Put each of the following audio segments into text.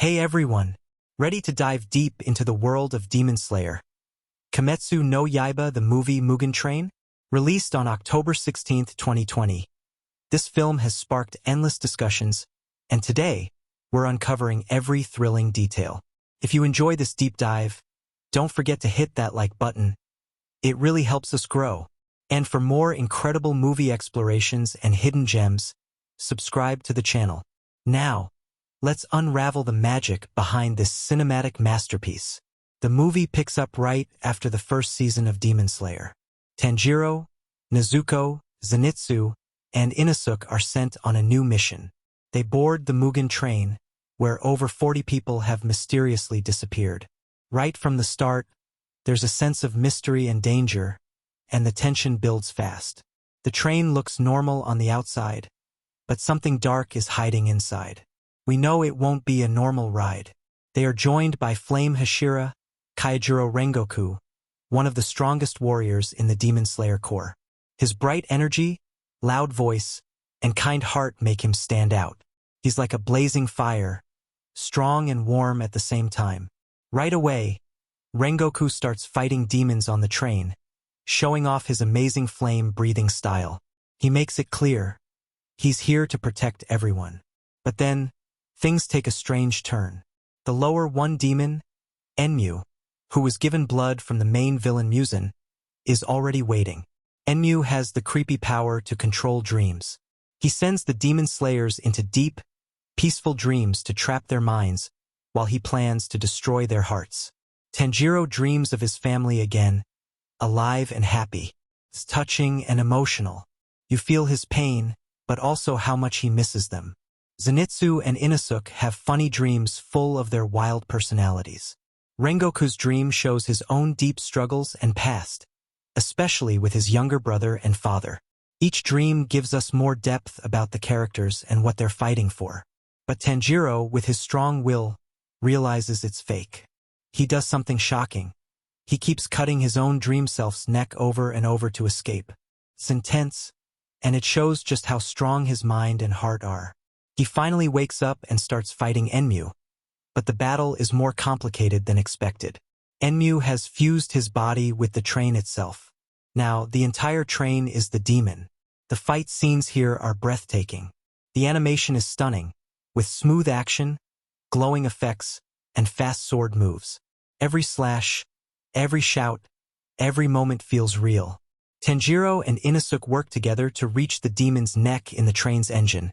Hey everyone! Ready to dive deep into the world of Demon Slayer? Kimetsu no Yaiba, the movie Mugen Train? Released on October 16, 2020. This film has sparked endless discussions, and today, we're uncovering every thrilling detail. If you enjoy this deep dive, don't forget to hit that like button. It really helps us grow. And for more incredible movie explorations and hidden gems, subscribe to the channel. Now, let's unravel the magic behind this cinematic masterpiece. The movie picks up right after the first season of Demon Slayer. Tanjiro, Nezuko, Zenitsu, and Inosuke are sent on a new mission. They board the Mugen train, where over 40 people have mysteriously disappeared. Right from the start, there's a sense of mystery and danger, and the tension builds fast. The train looks normal on the outside, but something dark is hiding inside. We know it won't be a normal ride. They are joined by Flame Hashira, Kaijiro Rengoku, one of the strongest warriors in the Demon Slayer Corps. His bright energy, loud voice, and kind heart make him stand out. He's like a blazing fire, strong and warm at the same time. Right away, Rengoku starts fighting demons on the train, showing off his amazing flame-breathing style. He makes it clear, he's here to protect everyone. But then, things take a strange turn. The lower one demon, Enmu, who was given blood from the main villain Mugen, is already waiting. Enmu has the creepy power to control dreams. He sends the demon slayers into deep, peaceful dreams to trap their minds, while he plans to destroy their hearts. Tanjiro dreams of his family again, alive and happy. It's touching and emotional. You feel his pain, but also how much he misses them. Zenitsu and Inosuke have funny dreams full of their wild personalities. Rengoku's dream shows his own deep struggles and past, especially with his younger brother and father. Each dream gives us more depth about the characters and what they're fighting for. But Tanjiro, with his strong will, realizes it's fake. He does something shocking. He keeps cutting his own dream self's neck over and over to escape. It's intense, and it shows just how strong his mind and heart are. He finally wakes up and starts fighting Enmu, but the battle is more complicated than expected. Enmu has fused his body with the train itself. Now, the entire train is the demon. The fight scenes here are breathtaking. The animation is stunning, with smooth action, glowing effects, and fast sword moves. Every slash, every shout, every moment feels real. Tanjiro and Inosuke work together to reach the demon's neck in the train's engine,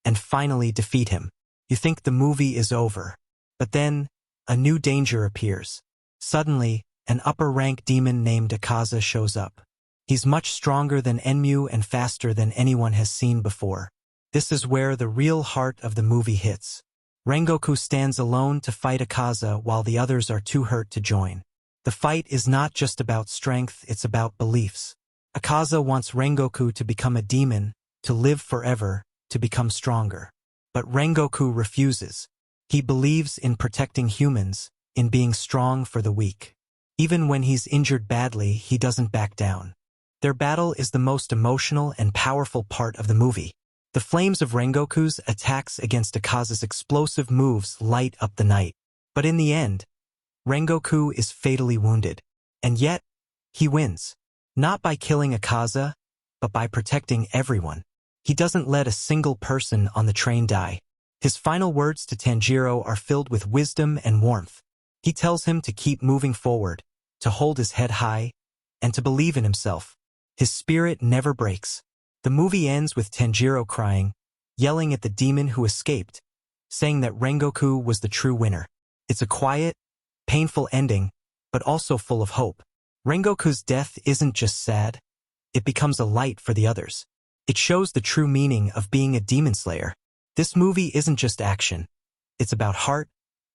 and finally defeat him. You think the movie is over. But then, a new danger appears. Suddenly, an upper-rank demon named Akaza shows up. He's much stronger than Enmu and faster than anyone has seen before. This is where the real heart of the movie hits. Rengoku stands alone to fight Akaza while the others are too hurt to join. The fight is not just about strength, it's about beliefs. Akaza wants Rengoku to become a demon, to live forever, to become stronger. But Rengoku refuses. He believes in protecting humans, in being strong for the weak. Even when he's injured badly, he doesn't back down. Their battle is the most emotional and powerful part of the movie. The flames of Rengoku's attacks against Akaza's explosive moves light up the night. But in the end, Rengoku is fatally wounded. And yet, he wins. Not by killing Akaza, but by protecting everyone. He doesn't let a single person on the train die. His final words to Tanjiro are filled with wisdom and warmth. He tells him to keep moving forward, to hold his head high, and to believe in himself. His spirit never breaks. The movie ends with Tanjiro crying, yelling at the demon who escaped, saying that Rengoku was the true winner. It's a quiet, painful ending, but also full of hope. Rengoku's death isn't just sad, it becomes a light for the others. It shows the true meaning of being a demon slayer. This movie isn't just action. It's about heart,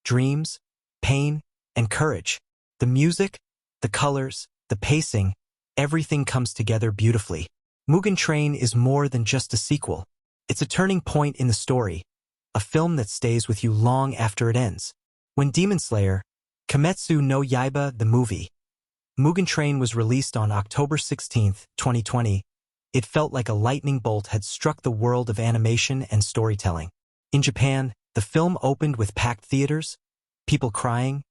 dreams, pain, and courage. The music, the colors, the pacing, everything comes together beautifully. Mugen Train is more than just a sequel. It's a turning point in the story, a film that stays with you long after it ends. When Demon Slayer, Kimetsu no Yaiba, the movie, Mugen Train was released on October 16, 2020, it felt like a lightning bolt had struck the world of animation and storytelling. In Japan, The film opened with packed theaters, people crying,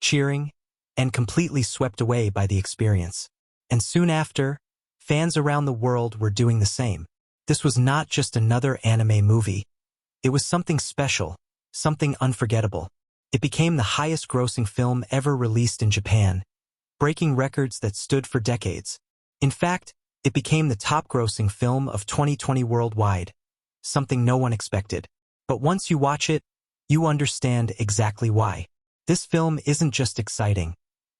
cheering, and completely swept away by the experience. And soon after, fans around the world were doing the same. This was not just another anime movie. It was something special, something unforgettable. It became the highest-grossing film ever released in Japan, breaking records that stood for decades. In fact, it became the top-grossing film of 2020 worldwide, something no one expected. But once you watch it, you understand exactly why. This film isn't just exciting.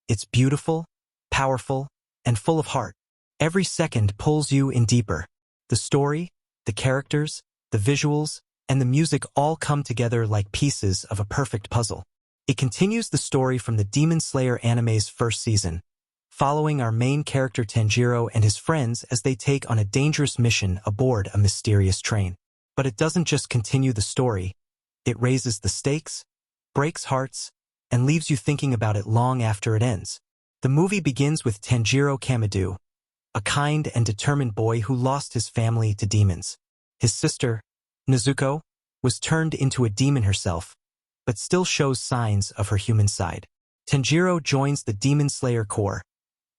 It's beautiful, powerful, and full of heart. Every second pulls you in deeper. The story, the characters, the visuals, and the music all come together like pieces of a perfect puzzle. It continues the story from the Demon Slayer anime's first season, following our main character Tanjiro and his friends as they take on a dangerous mission aboard a mysterious train. But it doesn't just continue the story. It raises the stakes, breaks hearts, and leaves you thinking about it long after it ends. The movie begins with Tanjiro Kamado, a kind and determined boy who lost his family to demons. His sister, Nezuko, was turned into a demon herself, but still shows signs of her human side. Tanjiro joins the Demon Slayer Corps,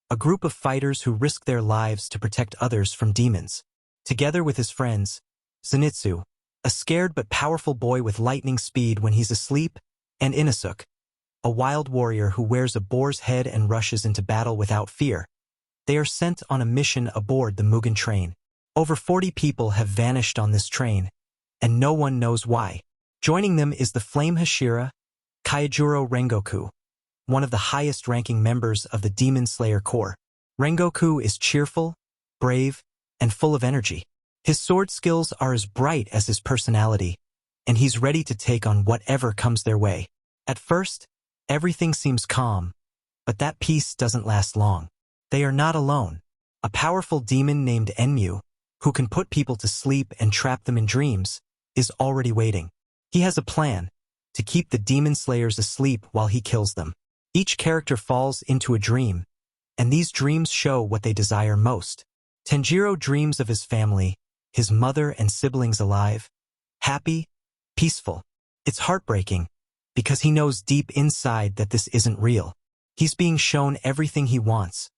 a group of fighters who risk their lives to protect others from demons. Together with his friends, Zenitsu, a scared but powerful boy with lightning speed when he's asleep, and Inosuke, a wild warrior who wears a boar's head and rushes into battle without fear. They are sent on a mission aboard the Mugen train. Over 40 people have vanished on this train, and no one knows why. Joining them is the Flame Hashira, Kaijuro Rengoku, one of the highest-ranking members of the Demon Slayer Corps. Rengoku is cheerful, brave, and full of energy. His sword skills are as bright as his personality, and he's ready to take on whatever comes their way. At first, everything seems calm, but that peace doesn't last long. They are not alone. A powerful demon named Enmu, who can put people to sleep and trap them in dreams, is already waiting. He has a plan to keep the demon slayers asleep while he kills them. Each character falls into a dream, and these dreams show what they desire most. Tanjiro dreams of his family, his mother and siblings alive, happy, peaceful. It's heartbreaking, because he knows deep inside that this isn't real. He's being shown everything he wants,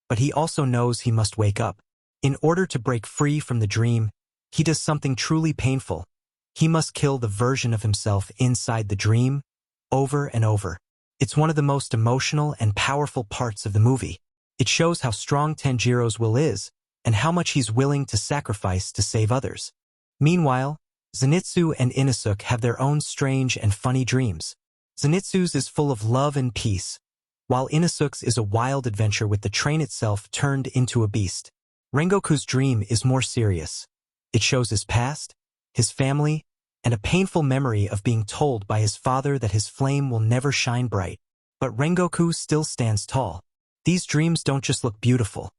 but he also knows he must wake up. In order to break free from the dream, he does something truly painful. He must kill the version of himself inside the dream, over and over. It's one of the most emotional and powerful parts of the movie. It shows how strong Tanjiro's will is, and how much he's willing to sacrifice to save others. Meanwhile, Zenitsu and Inosuke have their own strange and funny dreams. Zenitsu's is full of love and peace, while Inosuke's is a wild adventure with the train itself turned into a beast. Rengoku's dream is more serious. It shows his past, his family, and a painful memory of being told by his father that his flame will never shine bright. But Rengoku still stands tall. These dreams don't just look beautiful.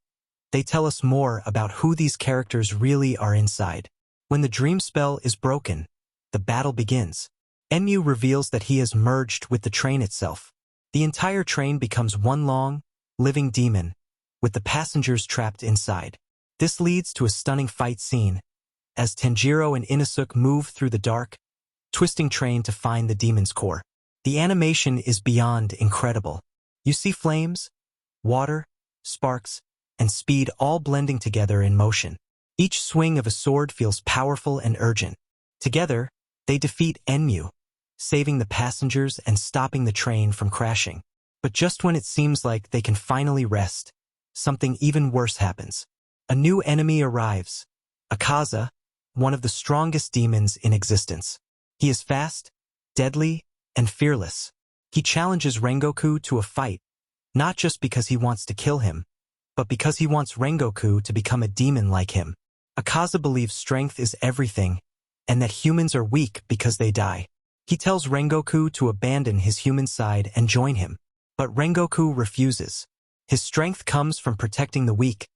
They tell us more about who these characters really are inside. When the dream spell is broken, the battle begins. Enmu reveals that he has merged with the train itself. The entire train becomes one long, living demon, with the passengers trapped inside. This leads to a stunning fight scene, as Tanjiro and Inosuke move through the dark, twisting train to find the demon's core. The animation is beyond incredible. You see flames, water, sparks, and speed all blending together in motion. Each swing of a sword feels powerful and urgent. Together, they defeat Enmu, saving the passengers and stopping the train from crashing. But just when it seems like they can finally rest, something even worse happens. A new enemy arrives, Akaza, one of the strongest demons in existence. He is fast, deadly, and fearless. He challenges Rengoku to a fight, not just because he wants to kill him, but because he wants Rengoku to become a demon like him. Akaza believes strength is everything, and that humans are weak because they die. He tells Rengoku to abandon his human side and join him. But Rengoku refuses. His strength comes from protecting the weak,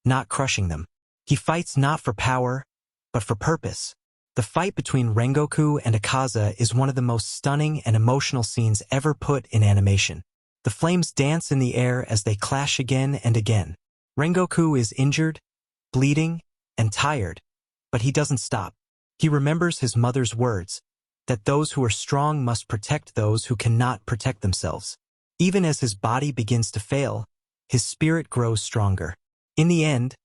not crushing them. He fights not for power, but for purpose. The fight between Rengoku and Akaza is one of the most stunning and emotional scenes ever put in animation. The flames dance in the air as they clash again and again. Rengoku is injured, bleeding, and tired, but he doesn't stop. He remembers his mother's words, that those who are strong must protect those who cannot protect themselves. Even as his body begins to fail, his spirit grows stronger. In the end,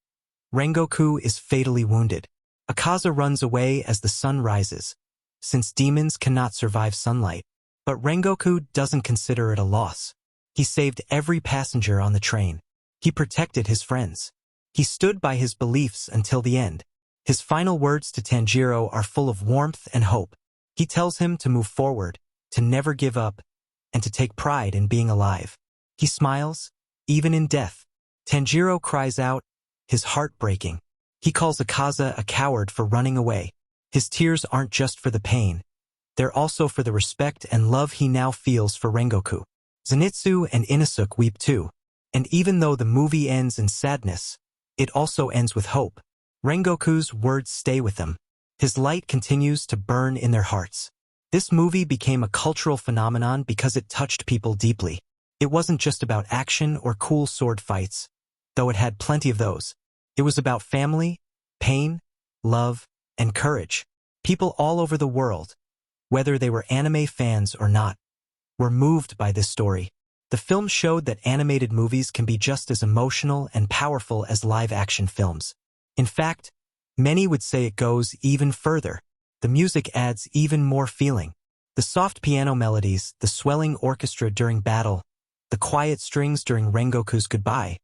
Rengoku is fatally wounded. Akaza runs away as the sun rises, since demons cannot survive sunlight. But Rengoku doesn't consider it a loss. He saved every passenger on the train. He protected his friends. He stood by his beliefs until the end. His final words to Tanjiro are full of warmth and hope. He tells him to move forward, to never give up, and to take pride in being alive. He smiles, even in death. Tanjiro cries out, his heart breaking. He calls Akaza a coward for running away. His tears aren't just for the pain. They're also for the respect and love he now feels for Rengoku. Zenitsu and Inosuke weep too. And even though the movie ends in sadness, it also ends with hope. Rengoku's words stay with them. His light continues to burn in their hearts. This movie became a cultural phenomenon because it touched people deeply. It wasn't just about action or cool sword fights, though it had plenty of those. It was about family, pain, love, and courage. People all over the world, whether they were anime fans or not, were moved by this story. The film showed that animated movies can be just as emotional and powerful as live-action films. In fact, many would say it goes even further. The music adds even more feeling. The soft piano melodies, the swelling orchestra during battle, the quiet strings during Rengoku's goodbye,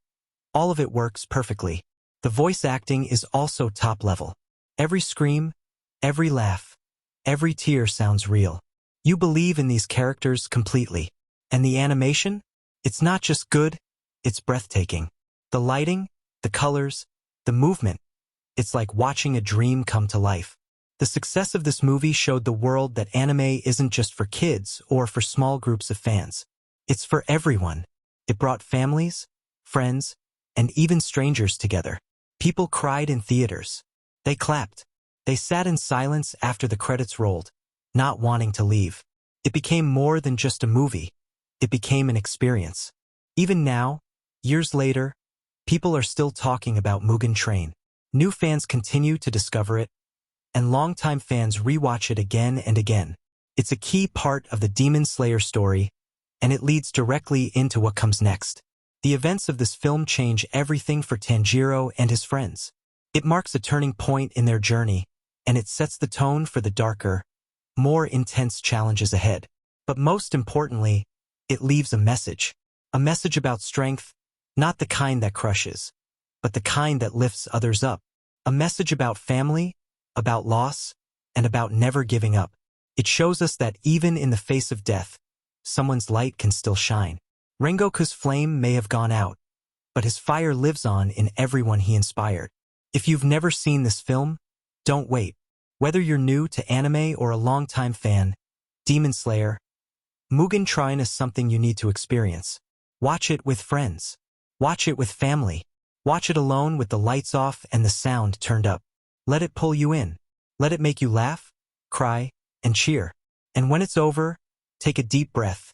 all of it works perfectly. The voice acting is also top level. Every scream, every laugh, every tear sounds real. You believe in these characters completely. And the animation? It's not just good, it's breathtaking. The lighting, the colors, the movement. It's like watching a dream come to life. The success of this movie showed the world that anime isn't just for kids or for small groups of fans. It's for everyone. It brought families, friends, and even strangers together. People cried in theaters. They clapped. They sat in silence after the credits rolled, not wanting to leave. It became more than just a movie. It became an experience. Even now, years later, people are still talking about Mugen Train. New fans continue to discover it, and longtime fans rewatch it again and again. It's a key part of the Demon Slayer story, and it leads directly into what comes next. The events of this film change everything for Tanjiro and his friends. It marks a turning point in their journey, and it sets the tone for the darker, more intense challenges ahead. But most importantly, it leaves a message about strength, not the kind that crushes, but the kind that lifts others up. A message about family, about loss, and about never giving up. It shows us that even in the face of death, someone's light can still shine. Rengoku's flame may have gone out, but his fire lives on in everyone he inspired. If you've never seen this film, don't wait. Whether you're new to anime or a longtime fan, Demon Slayer, Mugen Train is something you need to experience. Watch it with friends. Watch it with family. Watch it alone with the lights off and the sound turned up. Let it pull you in. Let it make you laugh, cry, and cheer. And when it's over, take a deep breath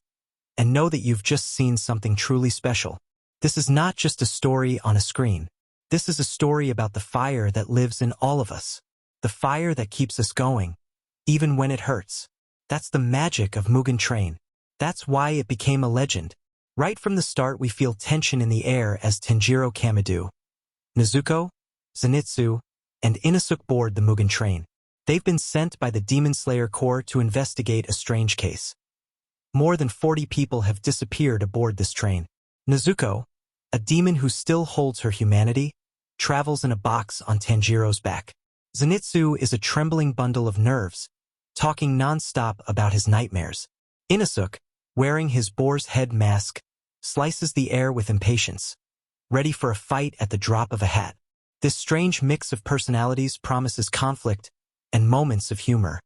and know that you've just seen something truly special. This is not just a story on a screen. This is a story about the fire that lives in all of us. The fire that keeps us going, even when it hurts. That's the magic of Mugen Train. That's why it became a legend. Right from the start, we feel tension in the air as Tanjiro Kamado, Nezuko, Zenitsu, and Inosuke board the Mugen Train. They've been sent by the Demon Slayer Corps to investigate a strange case. More than 40 people have disappeared aboard this train. Nezuko, a demon who still holds her humanity, travels in a box on Tanjiro's back. Zenitsu is a trembling bundle of nerves, talking non-stop about his nightmares. Inosuke, wearing his boar's head mask, slices the air with impatience, ready for a fight at the drop of a hat. This strange mix of personalities promises conflict and moments of humor.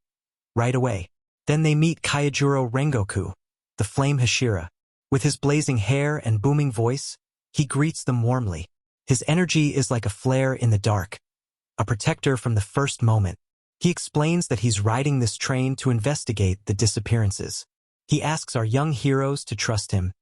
Right away. Then they meet Kaijuro Rengoku, the Flame Hashira. With his blazing hair and booming voice, he greets them warmly. His energy is like a flare in the dark, a protector from the first moment. He explains that he's riding this train to investigate the disappearances. He asks our young heroes to trust him,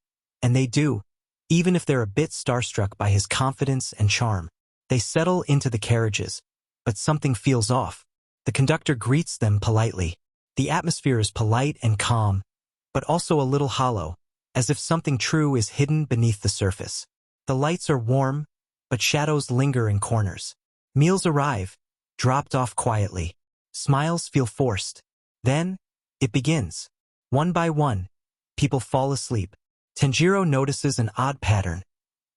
and they do, even if they're a bit starstruck by his confidence and charm. They settle into the carriages, but something feels off. The conductor greets them politely. The atmosphere is polite and calm, but also a little hollow, as if something true is hidden beneath the surface. The lights are warm, but shadows linger in corners. Meals arrive, dropped off quietly. Smiles feel forced. Then, it begins. One by one, people fall asleep. Tanjiro notices an odd pattern.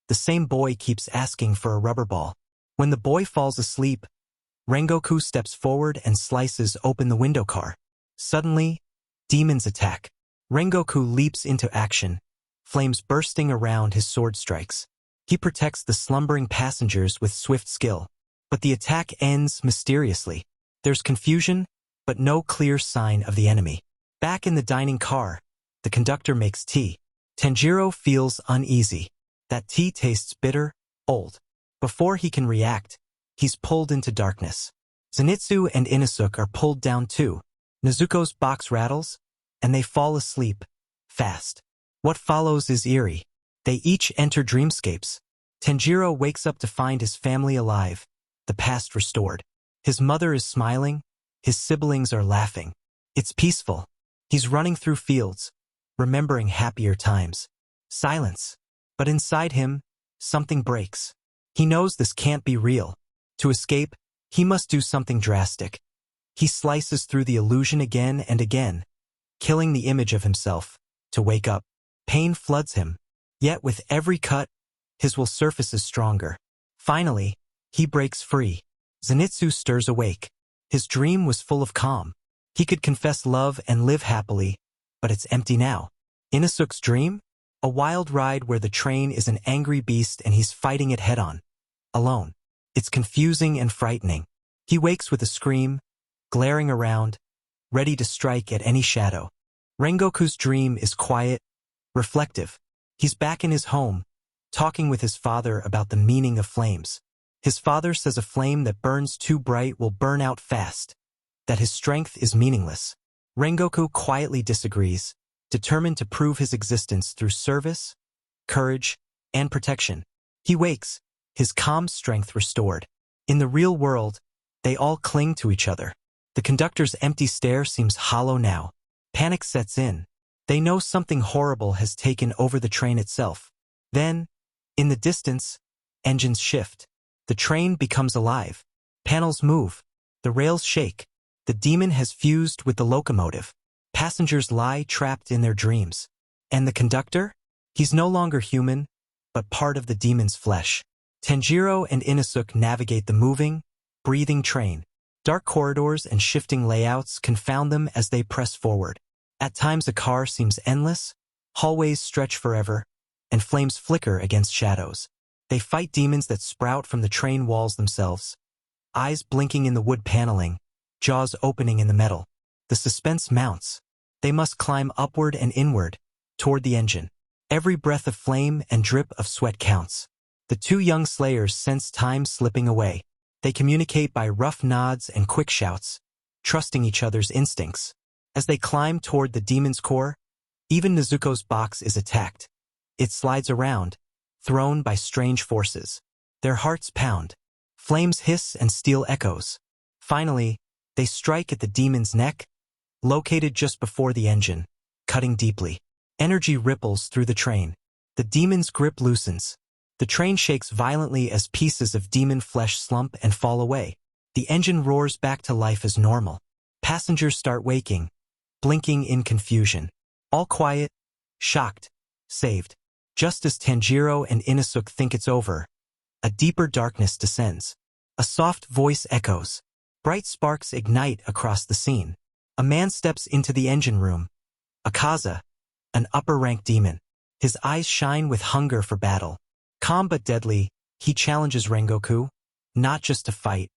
The same boy keeps asking for a rubber ball. When the boy falls asleep, Rengoku steps forward and slices open the window car. Suddenly, demons attack. Rengoku leaps into action, flames bursting around his sword strikes. He protects the slumbering passengers with swift skill. But the attack ends mysteriously. There's confusion, but no clear sign of the enemy. Back in the dining car, the conductor makes tea. Tanjiro feels uneasy. That tea tastes bitter, old. Before he can react, he's pulled into darkness. Zenitsu and Inosuke are pulled down too. Nezuko's box rattles, and they fall asleep, fast. What follows is eerie. They each enter dreamscapes. Tanjiro wakes up to find his family alive, the past restored. His mother is smiling, his siblings are laughing. It's peaceful. He's running through fields, remembering happier times. Silence. But inside him, something breaks. He knows this can't be real. To escape, he must do something drastic. He slices through the illusion again and again, killing the image of himself. To wake up, pain floods him. Yet with every cut, his will surfaces stronger. Finally, he breaks free. Zenitsu stirs awake. His dream was full of calm. He could confess love and live happily, but it's empty now. Inosuke's dream? A wild ride where the train is an angry beast and he's fighting it head-on. Alone. It's confusing and frightening. He wakes with a scream, glaring around, ready to strike at any shadow. Rengoku's dream is quiet, reflective. He's back in his home, talking with his father about the meaning of flames. His father says a flame that burns too bright will burn out fast, that his strength is meaningless. Rengoku quietly disagrees, determined to prove his existence through service, courage, and protection. He wakes, his calm strength restored. In the real world, they all cling to each other. The conductor's empty stare seems hollow now. Panic sets in. They know something horrible has taken over the train itself. Then, in the distance, engines shift. The train becomes alive. Panels move. The rails shake. The demon has fused with the locomotive. Passengers lie trapped in their dreams. And the conductor? He's no longer human, but part of the demon's flesh. Tanjiro and Inosuke navigate the moving, breathing train. Dark corridors and shifting layouts confound them as they press forward. At times a car seems endless, hallways stretch forever, and flames flicker against shadows. They fight demons that sprout from the train walls themselves, eyes blinking in the wood paneling, jaws opening in the metal. The suspense mounts. They must climb upward and inward, toward the engine. Every breath of flame and drip of sweat counts. The two young slayers sense time slipping away. They communicate by rough nods and quick shouts, trusting each other's instincts. As they climb toward the demon's core, even Nezuko's box is attacked. It slides around, thrown by strange forces. Their hearts pound. Flames hiss and steel echoes. Finally, they strike at the demon's neck, located just before the engine, cutting deeply. Energy ripples through the train. The demon's grip loosens. The train shakes violently as pieces of demon flesh slump and fall away. The engine roars back to life as normal. Passengers start waking, blinking in confusion. All quiet, shocked, saved. Just as Tanjiro and Inosuke think it's over, a deeper darkness descends. A soft voice echoes. Bright sparks ignite across the scene. A man steps into the engine room. Akaza, an upper-rank demon. His eyes shine with hunger for battle. Calm but deadly, he challenges Rengoku, not just to fight,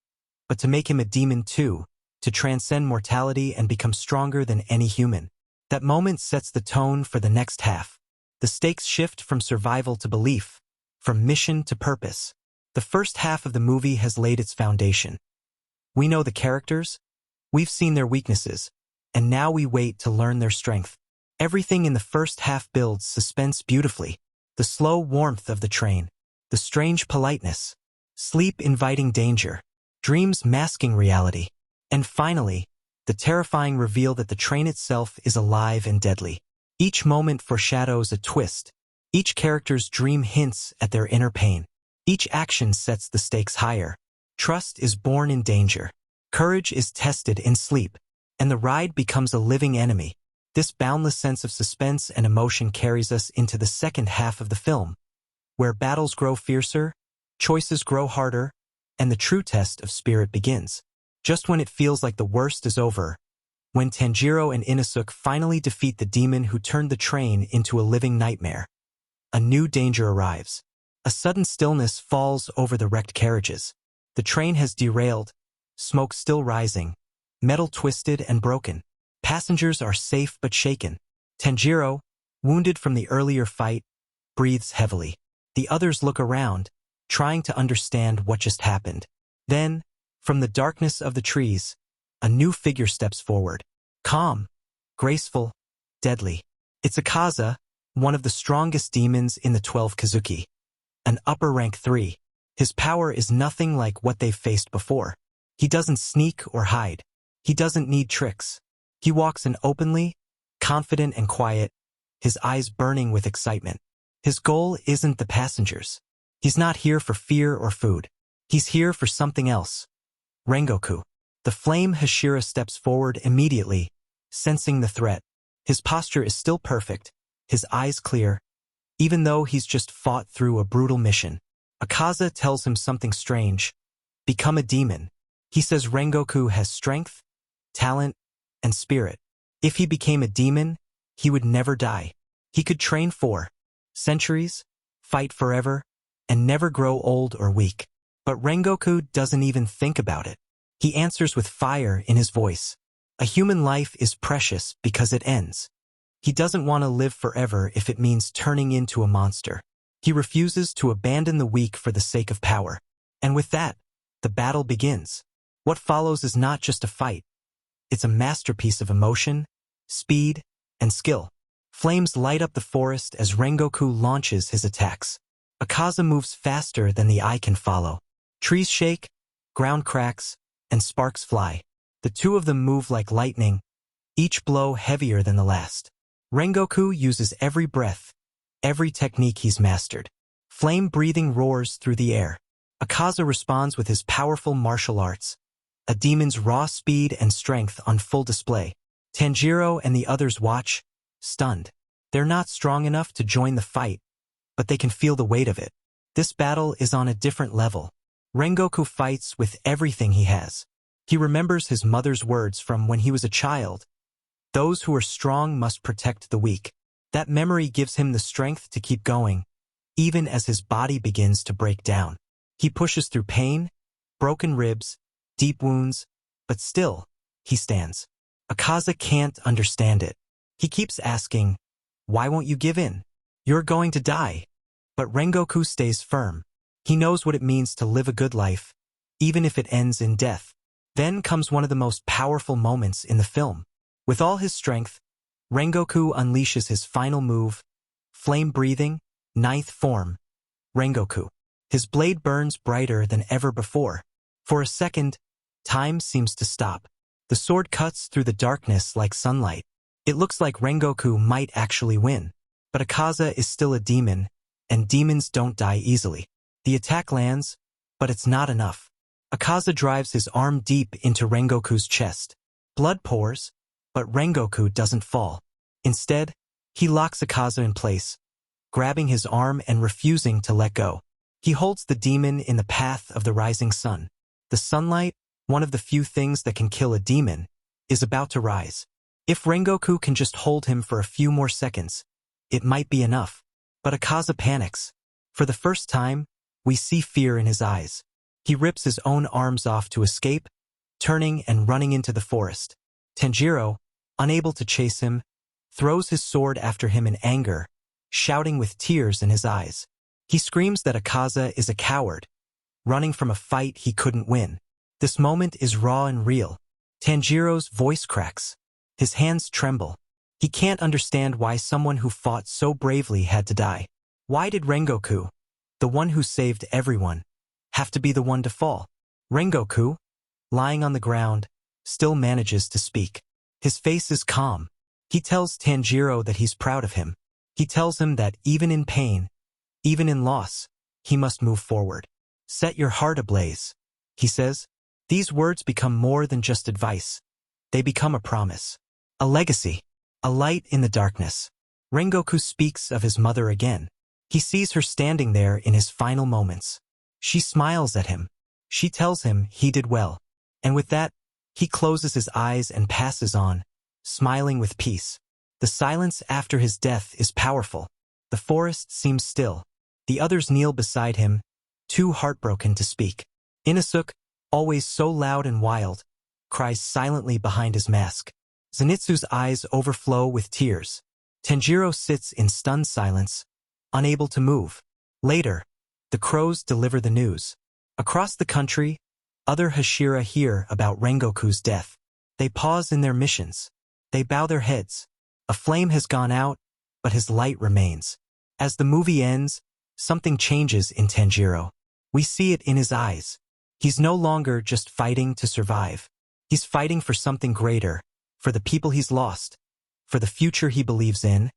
but to make him a demon too, to transcend mortality and become stronger than any human. That moment sets the tone for the next half. The stakes shift from survival to belief, from mission to purpose. The first half of the movie has laid its foundation. We know the characters, we've seen their weaknesses, and now we wait to learn their strength. Everything in the first half builds suspense beautifully. The slow warmth of the train, the strange politeness, sleep inviting danger, dreams masking reality, and finally, the terrifying reveal that the train itself is alive and deadly. Each moment foreshadows a twist. Each character's dream hints at their inner pain. Each action sets the stakes higher. Trust is born in danger. Courage is tested in sleep. And the ride becomes a living enemy. This boundless sense of suspense and emotion carries us into the second half of the film, where battles grow fiercer, choices grow harder, and the true test of spirit begins. Just when it feels like the worst is over, when Tanjiro and Inosuke finally defeat the demon who turned the train into a living nightmare, a new danger arrives. A sudden stillness falls over the wrecked carriages. The train has derailed, smoke still rising, metal twisted and broken. Passengers are safe but shaken. Tanjiro, wounded from the earlier fight, breathes heavily. The others look around, trying to understand what just happened. Then, from the darkness of the trees, a new figure steps forward. Calm, graceful, deadly. It's Akaza, one of the strongest demons in the 12 Kazuki. An upper rank 3. His power is nothing like what they've faced before. He doesn't sneak or hide. He doesn't need tricks. He walks in openly, confident and quiet, his eyes burning with excitement. His goal isn't the passengers. He's not here for fear or food. He's here for something else. Rengoku. The flame Hashira steps forward immediately, sensing the threat. His posture is still perfect, his eyes clear, even though he's just fought through a brutal mission. Akaza tells him something strange. Become a demon. He says Rengoku has strength, talent, and spirit. If he became a demon, he would never die. He could train for centuries, fight forever, and never grow old or weak. But Rengoku doesn't even think about it. He answers with fire in his voice. A human life is precious because it ends. He doesn't want to live forever if it means turning into a monster. He refuses to abandon the weak for the sake of power. And with that, the battle begins. What follows is not just a fight. It's a masterpiece of emotion, speed, and skill. Flames light up the forest as Rengoku launches his attacks. Akaza moves faster than the eye can follow. Trees shake, ground cracks, and sparks fly. The two of them move like lightning, each blow heavier than the last. Rengoku uses every breath, every technique he's mastered. Flame-breathing roars through the air. Akaza responds with his powerful martial arts, a demon's raw speed and strength on full display. Tanjiro and the others watch, stunned. They're not strong enough to join the fight, but they can feel the weight of it. This battle is on a different level. Rengoku fights with everything he has. He remembers his mother's words from when he was a child. Those who are strong must protect the weak. That memory gives him the strength to keep going, even as his body begins to break down. He pushes through pain, broken ribs, deep wounds, but still, he stands. Akaza can't understand it. He keeps asking, "Why won't you give in? You're going to die." But Rengoku stays firm. He knows what it means to live a good life, even if it ends in death. Then comes one of the most powerful moments in the film. With all his strength, Rengoku unleashes his final move, flame-breathing, ninth form, Rengoku. His blade burns brighter than ever before. For a second, time seems to stop. The sword cuts through the darkness like sunlight. It looks like Rengoku might actually win. But Akaza is still a demon, and demons don't die easily. The attack lands, but it's not enough. Akaza drives his arm deep into Rengoku's chest. Blood pours, but Rengoku doesn't fall. Instead, he locks Akaza in place, grabbing his arm and refusing to let go. He holds the demon in the path of the rising sun. The sunlight, one of the few things that can kill a demon, is about to rise. If Rengoku can just hold him for a few more seconds, it might be enough. But Akaza panics. For the first time, we see fear in his eyes. He rips his own arms off to escape, turning and running into the forest. Tanjiro, unable to chase him, throws his sword after him in anger, shouting with tears in his eyes. He screams that Akaza is a coward, running from a fight he couldn't win. This moment is raw and real. Tanjiro's voice cracks. His hands tremble. He can't understand why someone who fought so bravely had to die. Why did Rengoku, the one who saved everyone, have to be the one to fall? Rengoku, lying on the ground, still manages to speak. His face is calm. He tells Tanjiro that he's proud of him. He tells him that even in pain, even in loss, he must move forward. Set your heart ablaze, he says. These words become more than just advice. They become a promise, a legacy, a light in the darkness. Rengoku speaks of his mother again. He sees her standing there in his final moments. She smiles at him. She tells him he did well. And with that, he closes his eyes and passes on, smiling with peace. The silence after his death is powerful. The forest seems still. The others kneel beside him, too heartbroken to speak. Inosuke, always so loud and wild, cries silently behind his mask. Zenitsu's eyes overflow with tears. Tanjiro sits in stunned silence, unable to move. Later, the crows deliver the news. Across the country, other Hashira hear about Rengoku's death. They pause in their missions. They bow their heads. A flame has gone out, but his light remains. As the movie ends, something changes in Tanjiro. We see it in his eyes. He's no longer just fighting to survive. He's fighting for something greater, for the people he's lost, for the future he believes in,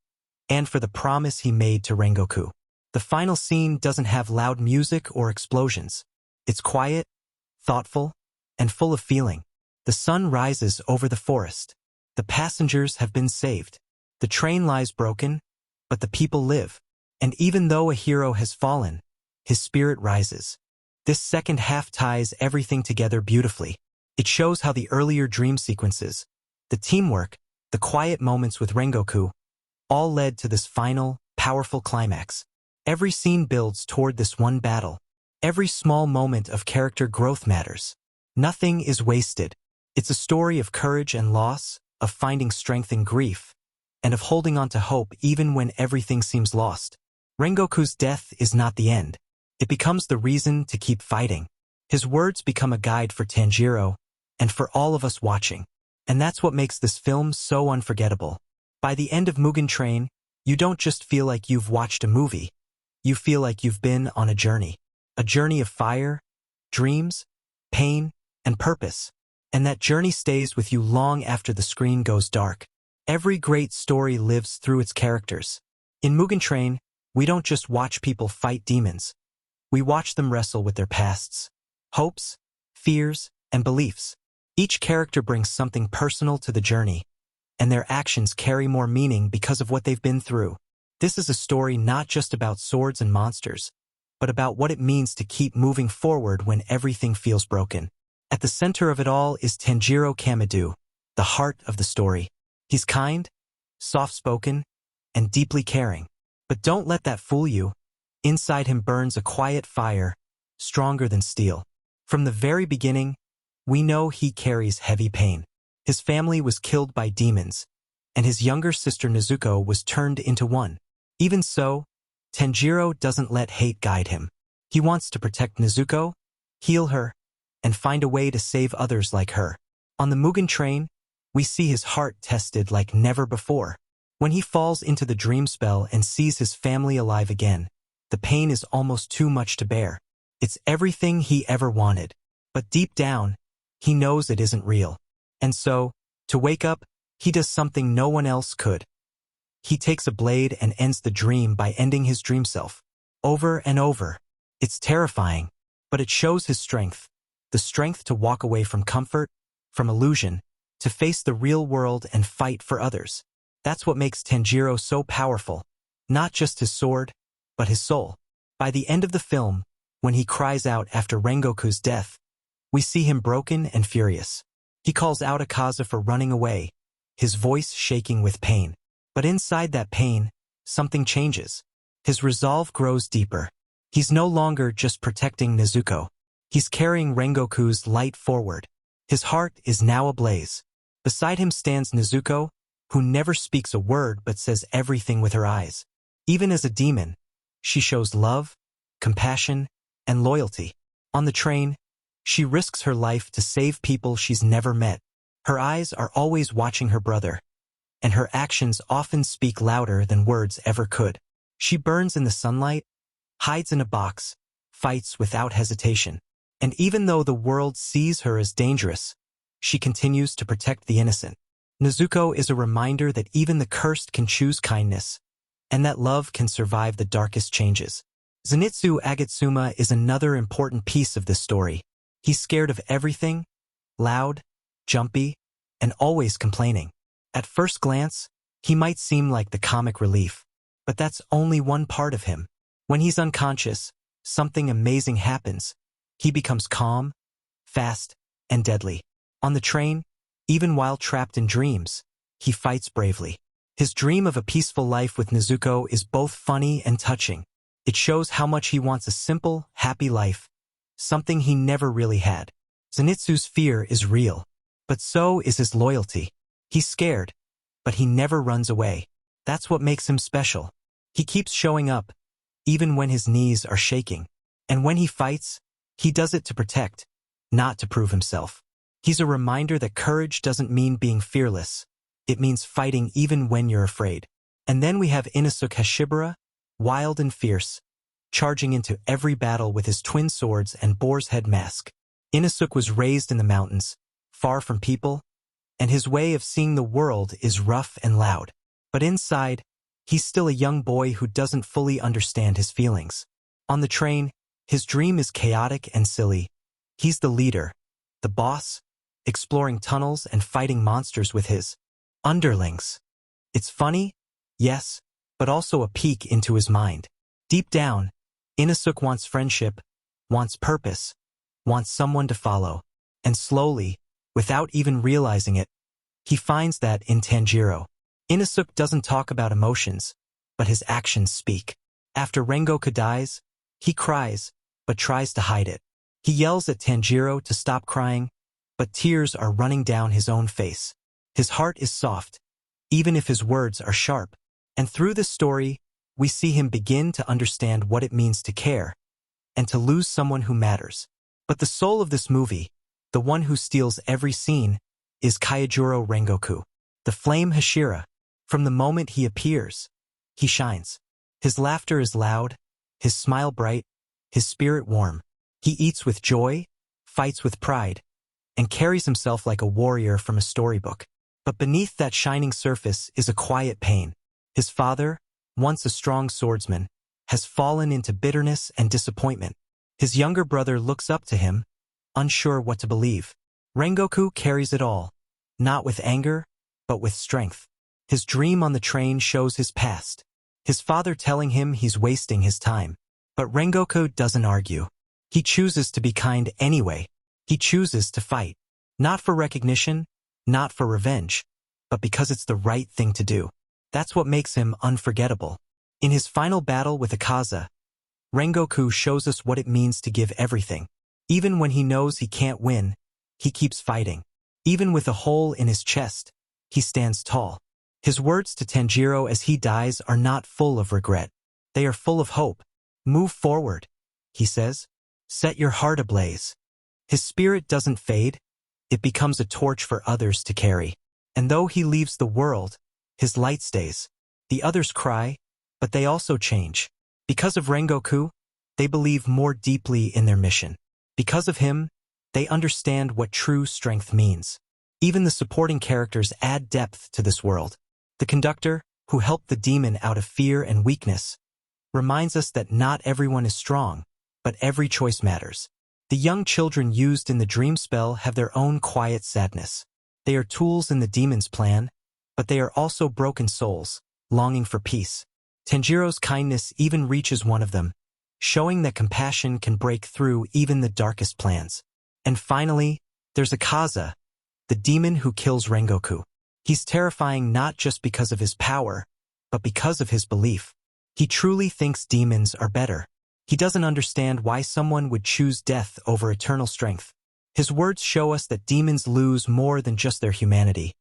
and for the promise he made to Rengoku. The final scene doesn't have loud music or explosions. It's quiet, thoughtful, and full of feeling. The sun rises over the forest. The passengers have been saved. The train lies broken, but the people live. And even though a hero has fallen, his spirit rises. This second half ties everything together beautifully. It shows how the earlier dream sequences, the teamwork, the quiet moments with Rengoku, all led to this final, powerful climax. Every scene builds toward this one battle. Every small moment of character growth matters. Nothing is wasted. It's a story of courage and loss, of finding strength in grief, and of holding on to hope even when everything seems lost. Rengoku's death is not the end. It becomes the reason to keep fighting. His words become a guide for Tanjiro, and for all of us watching. And that's what makes this film so unforgettable. By the end of Mugen Train, you don't just feel like you've watched a movie. You feel like you've been on a journey. A journey of fire, dreams, pain, and purpose. And that journey stays with you long after the screen goes dark. Every great story lives through its characters. In Mugen Train, we don't just watch people fight demons. We watch them wrestle with their pasts, hopes, fears, and beliefs. Each character brings something personal to the journey, and their actions carry more meaning because of what they've been through. This is a story not just about swords and monsters, but about what it means to keep moving forward when everything feels broken. At the center of it all is Tanjiro Kamado, the heart of the story. He's kind, soft-spoken, and deeply caring. But don't let that fool you. Inside him burns a quiet fire, stronger than steel. From the very beginning, we know he carries heavy pain. His family was killed by demons, and his younger sister Nezuko was turned into one. Even so, Tanjiro doesn't let hate guide him. He wants to protect Nezuko, heal her, and find a way to save others like her. On the Mugen Train, we see his heart tested like never before. When he falls into the dream spell and sees his family alive again, the pain is almost too much to bear. It's everything he ever wanted. But deep down, he knows it isn't real. And so, to wake up, he does something no one else could. He takes a blade and ends the dream by ending his dream self. Over and over. It's terrifying, but it shows his strength. The strength to walk away from comfort, from illusion, to face the real world and fight for others. That's what makes Tanjiro so powerful. Not just his sword, but his soul. By the end of the film, when he cries out after Rengoku's death, we see him broken and furious. He calls out Akaza for running away, his voice shaking with pain. But inside that pain, something changes. His resolve grows deeper. He's no longer just protecting Nezuko. He's carrying Rengoku's light forward. His heart is now ablaze. Beside him stands Nezuko, who never speaks a word but says everything with her eyes. Even as a demon, she shows love, compassion, and loyalty. On the train, she risks her life to save people she's never met. Her eyes are always watching her brother, and her actions often speak louder than words ever could. She burns in the sunlight, hides in a box, fights without hesitation. And even though the world sees her as dangerous, she continues to protect the innocent. Nezuko is a reminder that even the cursed can choose kindness, and that love can survive the darkest changes. Zenitsu Agatsuma is another important piece of this story. He's scared of everything, loud, jumpy, and always complaining. At first glance, he might seem like the comic relief, but that's only one part of him. When he's unconscious, something amazing happens. He becomes calm, fast, and deadly. On the train, even while trapped in dreams, he fights bravely. His dream of a peaceful life with Nezuko is both funny and touching. It shows how much he wants a simple, happy life, something he never really had. Zenitsu's fear is real, but so is his loyalty. He's scared, but he never runs away. That's what makes him special. He keeps showing up, even when his knees are shaking. And when he fights, he does it to protect, not to prove himself. He's a reminder that courage doesn't mean being fearless. It means fighting even when you're afraid. And then we have Inosuke Hashibara, wild and fierce, charging into every battle with his twin swords and boar's head mask. Inosuke was raised in the mountains, far from people, and his way of seeing the world is rough and loud. But inside, he's still a young boy who doesn't fully understand his feelings. On the train, his dream is chaotic and silly. He's the leader, the boss, exploring tunnels and fighting monsters with his underlings. It's funny, yes, but also a peek into his mind. Deep down, Inosuke wants friendship, wants purpose, wants someone to follow. And slowly, without even realizing it, he finds that in Tanjiro. Inosuke doesn't talk about emotions, but his actions speak. After Rengoku dies, he cries, but tries to hide it. He yells at Tanjiro to stop crying, but tears are running down his own face. His heart is soft, even if his words are sharp. And through this story, we see him begin to understand what it means to care, and to lose someone who matters. But the soul of this movie, the one who steals every scene, is Kaijuro Rengoku, the flame Hashira. From the moment he appears, he shines. His laughter is loud, his smile bright, his spirit warm. He eats with joy, fights with pride, and carries himself like a warrior from a storybook. But beneath that shining surface is a quiet pain. His father, once a strong swordsman, has fallen into bitterness and disappointment. His younger brother looks up to him, unsure what to believe. Rengoku carries it all, not with anger, but with strength. His dream on the train shows his past, his father telling him he's wasting his time. But Rengoku doesn't argue. He chooses to be kind anyway. He chooses to fight. Not for recognition, not for revenge, but because it's the right thing to do. That's what makes him unforgettable. In his final battle with Akaza, Rengoku shows us what it means to give everything. Even when he knows he can't win, he keeps fighting. Even with a hole in his chest, he stands tall. His words to Tanjiro as he dies are not full of regret. They are full of hope. Move forward, he says. Set your heart ablaze. His spirit doesn't fade. It becomes a torch for others to carry. And though he leaves the world, his light stays. The others cry, but they also change. Because of Rengoku, they believe more deeply in their mission. Because of him, they understand what true strength means. Even the supporting characters add depth to this world. The conductor, who helped the demon out of fear and weakness, reminds us that not everyone is strong, but every choice matters. The young children used in the dream spell have their own quiet sadness. They are tools in the demon's plan, but they are also broken souls, longing for peace. Tanjiro's kindness even reaches one of them, showing that compassion can break through even the darkest plans. And finally, there's Akaza, the demon who kills Rengoku. He's terrifying not just because of his power, but because of his belief. He truly thinks demons are better. He doesn't understand why someone would choose death over eternal strength. His words show us that demons lose more than just their humanity.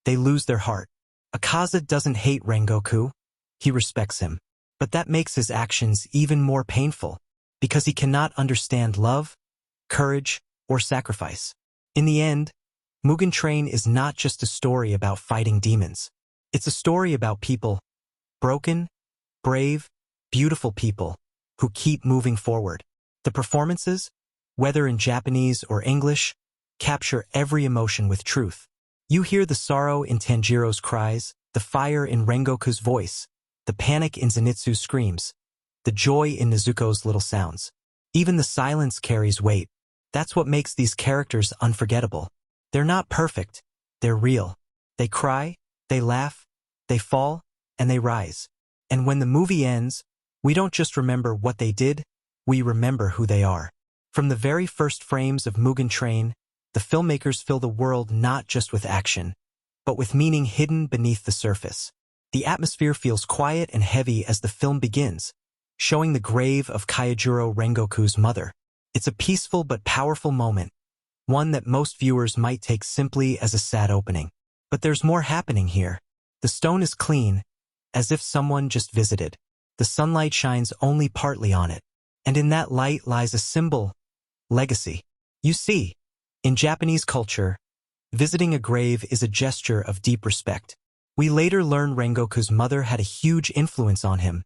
They lose their heart. Akaza doesn't hate Rengoku. He respects him. But that makes his actions even more painful, because he cannot understand love, courage, or sacrifice. In the end, Mugen Train is not just a story about fighting demons. It's a story about people, broken, brave, beautiful people, who keep moving forward. The performances, whether in Japanese or English, capture every emotion with truth. You hear the sorrow in Tanjiro's cries, the fire in Rengoku's voice, the panic in Zenitsu's screams, the joy in Nezuko's little sounds. Even the silence carries weight. That's what makes these characters unforgettable. They're not perfect. They're real. They cry, they laugh, they fall, and they rise. And when the movie ends, we don't just remember what they did, we remember who they are. From the very first frames of Mugen Train, the filmmakers fill the world not just with action, but with meaning hidden beneath the surface. The atmosphere feels quiet and heavy as the film begins, showing the grave of Kaijuro Rengoku's mother. It's a peaceful but powerful moment, one that most viewers might take simply as a sad opening. But there's more happening here. The stone is clean, as if someone just visited. The sunlight shines only partly on it, and in that light lies a symbol, legacy. You see, in Japanese culture, visiting a grave is a gesture of deep respect. We later learn Rengoku's mother had a huge influence on him,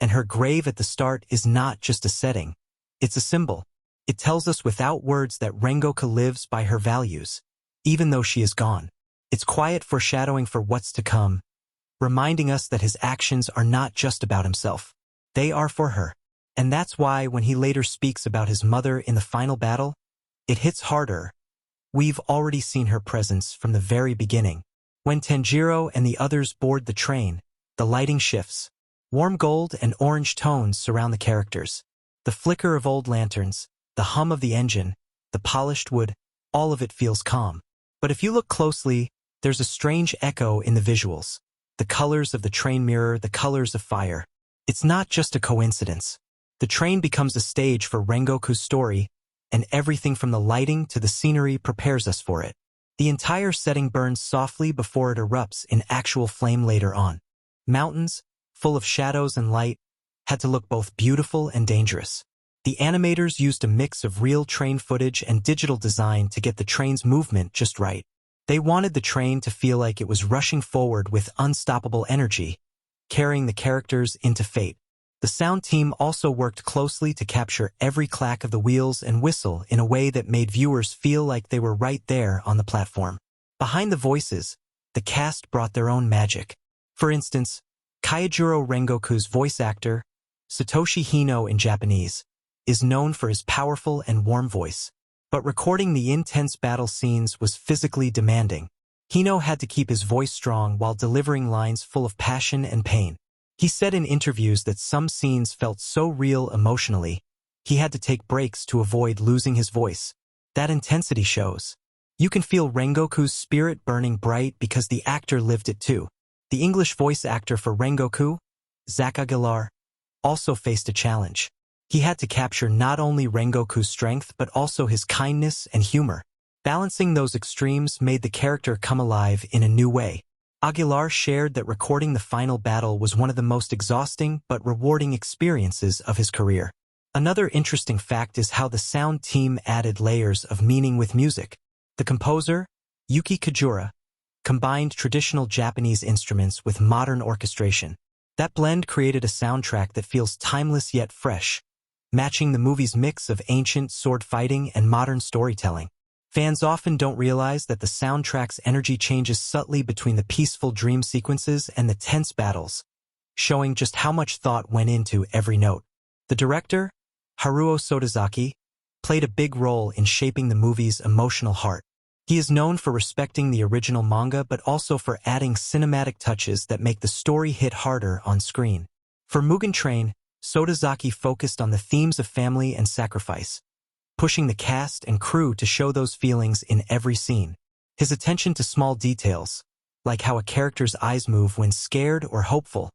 and her grave at the start is not just a setting, it's a symbol. It tells us without words that Rengoku lives by her values, even though she is gone. It's quiet foreshadowing for what's to come, reminding us that his actions are not just about himself. They are for her. And that's why when he later speaks about his mother in the final battle, it hits harder. We've already seen her presence from the very beginning. When Tanjiro and the others board the train, the lighting shifts. Warm gold and orange tones surround the characters. The flicker of old lanterns, the hum of the engine, the polished wood, all of it feels calm. But if you look closely, there's a strange echo in the visuals. The colors of the train mirror the colors of fire. It's not just a coincidence. The train becomes a stage for Rengoku's story, and everything from the lighting to the scenery prepares us for it. The entire setting burns softly before it erupts in actual flame later on. Mountains, full of shadows and light, had to look both beautiful and dangerous. The animators used a mix of real train footage and digital design to get the train's movement just right. They wanted the train to feel like it was rushing forward with unstoppable energy, carrying the characters into fate. The sound team also worked closely to capture every clack of the wheels and whistle in a way that made viewers feel like they were right there on the platform. Behind the voices, the cast brought their own magic. For instance, Kaijuro Rengoku's voice actor, Satoshi Hino in Japanese, is known for his powerful and warm voice. But recording the intense battle scenes was physically demanding. Hino had to keep his voice strong while delivering lines full of passion and pain. He said in interviews that some scenes felt so real emotionally, he had to take breaks to avoid losing his voice. That intensity shows. You can feel Rengoku's spirit burning bright because the actor lived it too. The English voice actor for Rengoku, Zach Aguilar, also faced a challenge. He had to capture not only Rengoku's strength but also his kindness and humor. Balancing those extremes made the character come alive in a new way. Aguilar shared that recording the final battle was one of the most exhausting but rewarding experiences of his career. Another interesting fact is how the sound team added layers of meaning with music. The composer, Yuki Kajura, combined traditional Japanese instruments with modern orchestration. That blend created a soundtrack that feels timeless yet fresh, matching the movie's mix of ancient sword fighting and modern storytelling. Fans often don't realize that the soundtrack's energy changes subtly between the peaceful dream sequences and the tense battles, showing just how much thought went into every note. The director, Haruo Sotozaki, played a big role in shaping the movie's emotional heart. He is known for respecting the original manga but also for adding cinematic touches that make the story hit harder on screen. For Mugen Train, Sotozaki focused on the themes of family and sacrifice, pushing the cast and crew to show those feelings in every scene. His attention to small details, like how a character's eyes move when scared or hopeful,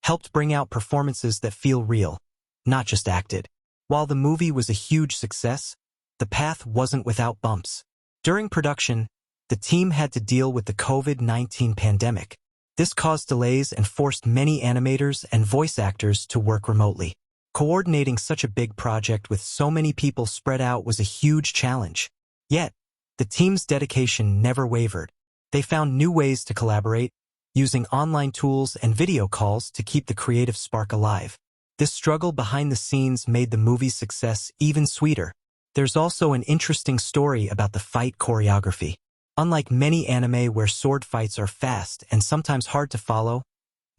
helped bring out performances that feel real, not just acted. While the movie was a huge success, the path wasn't without bumps. During production, the team had to deal with the COVID-19 pandemic. This caused delays and forced many animators and voice actors to work remotely. Coordinating such a big project with so many people spread out was a huge challenge. Yet, the team's dedication never wavered. They found new ways to collaborate, using online tools and video calls to keep the creative spark alive. This struggle behind the scenes made the movie's success even sweeter. There's also an interesting story about the fight choreography. Unlike many anime where sword fights are fast and sometimes hard to follow,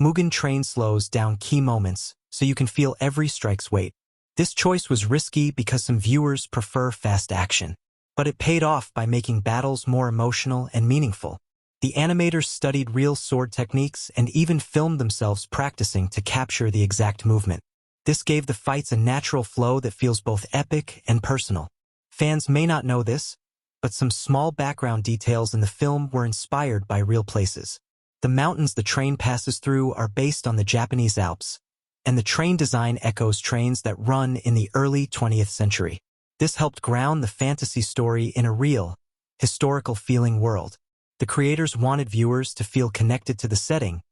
Mugen Train slows down key moments so you can feel every strike's weight. This choice was risky because some viewers prefer fast action, but it paid off by making battles more emotional and meaningful. The animators studied real sword techniques and even filmed themselves practicing to capture the exact movement. This gave the fights a natural flow that feels both epic and personal. Fans may not know this, but some small background details in the film were inspired by real places. The mountains the train passes through are based on the Japanese Alps, and the train design echoes trains that run in the early 20th century. This helped ground the fantasy story in a real, historical-feeling world. The creators wanted viewers to feel connected to the setting,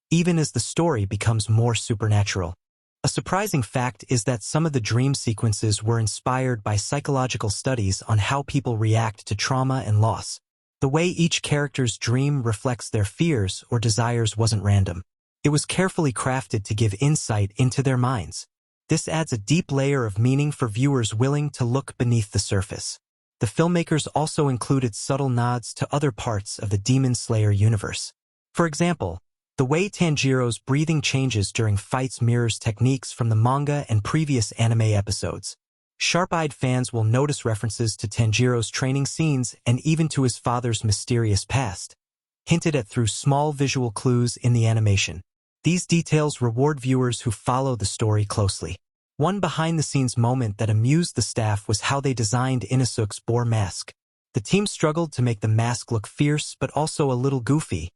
even as the story becomes more supernatural. A surprising fact is that some of the dream sequences were inspired by psychological studies on how people react to trauma and loss. The way each character's dream reflects their fears or desires wasn't random. It was carefully crafted to give insight into their minds. This adds a deep layer of meaning for viewers willing to look beneath the surface. The filmmakers also included subtle nods to other parts of the Demon Slayer universe. For example, the way Tanjiro's breathing changes during fights mirrors techniques from the manga and previous anime episodes. Sharp-eyed fans will notice references to Tanjiro's training scenes and even to his father's mysterious past, hinted at through small visual clues in the animation. These details reward viewers who follow the story closely. One behind-the-scenes moment that amused the staff was how they designed Inosuke's boar mask. The team struggled to make the mask look fierce but also a little goofy,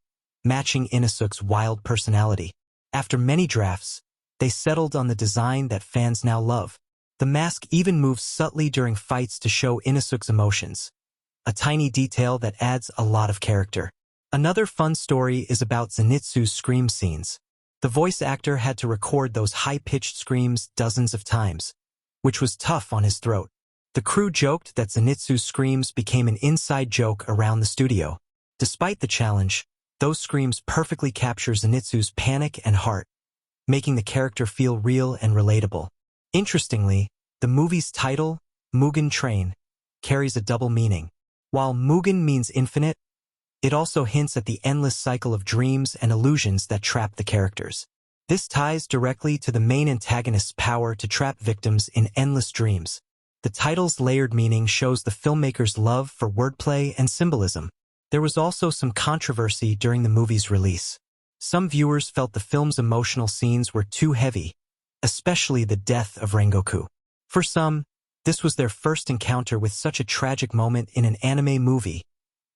matching Inosuke's wild personality. After many drafts, they settled on the design that fans now love. The mask even moves subtly during fights to show Inosuke's emotions, a tiny detail that adds a lot of character. Another fun story is about Zenitsu's scream scenes. The voice actor had to record those high-pitched screams dozens of times, which was tough on his throat. The crew joked that Zenitsu's screams became an inside joke around the studio. Despite the challenge, those screams perfectly capture Zenitsu's panic and heart, making the character feel real and relatable. Interestingly, the movie's title, Mugen Train, carries a double meaning. While Mugen means infinite, it also hints at the endless cycle of dreams and illusions that trap the characters. This ties directly to the main antagonist's power to trap victims in endless dreams. The title's layered meaning shows the filmmaker's love for wordplay and symbolism. There was also some controversy during the movie's release. Some viewers felt the film's emotional scenes were too heavy, especially the death of Rengoku. For some, this was their first encounter with such a tragic moment in an anime movie,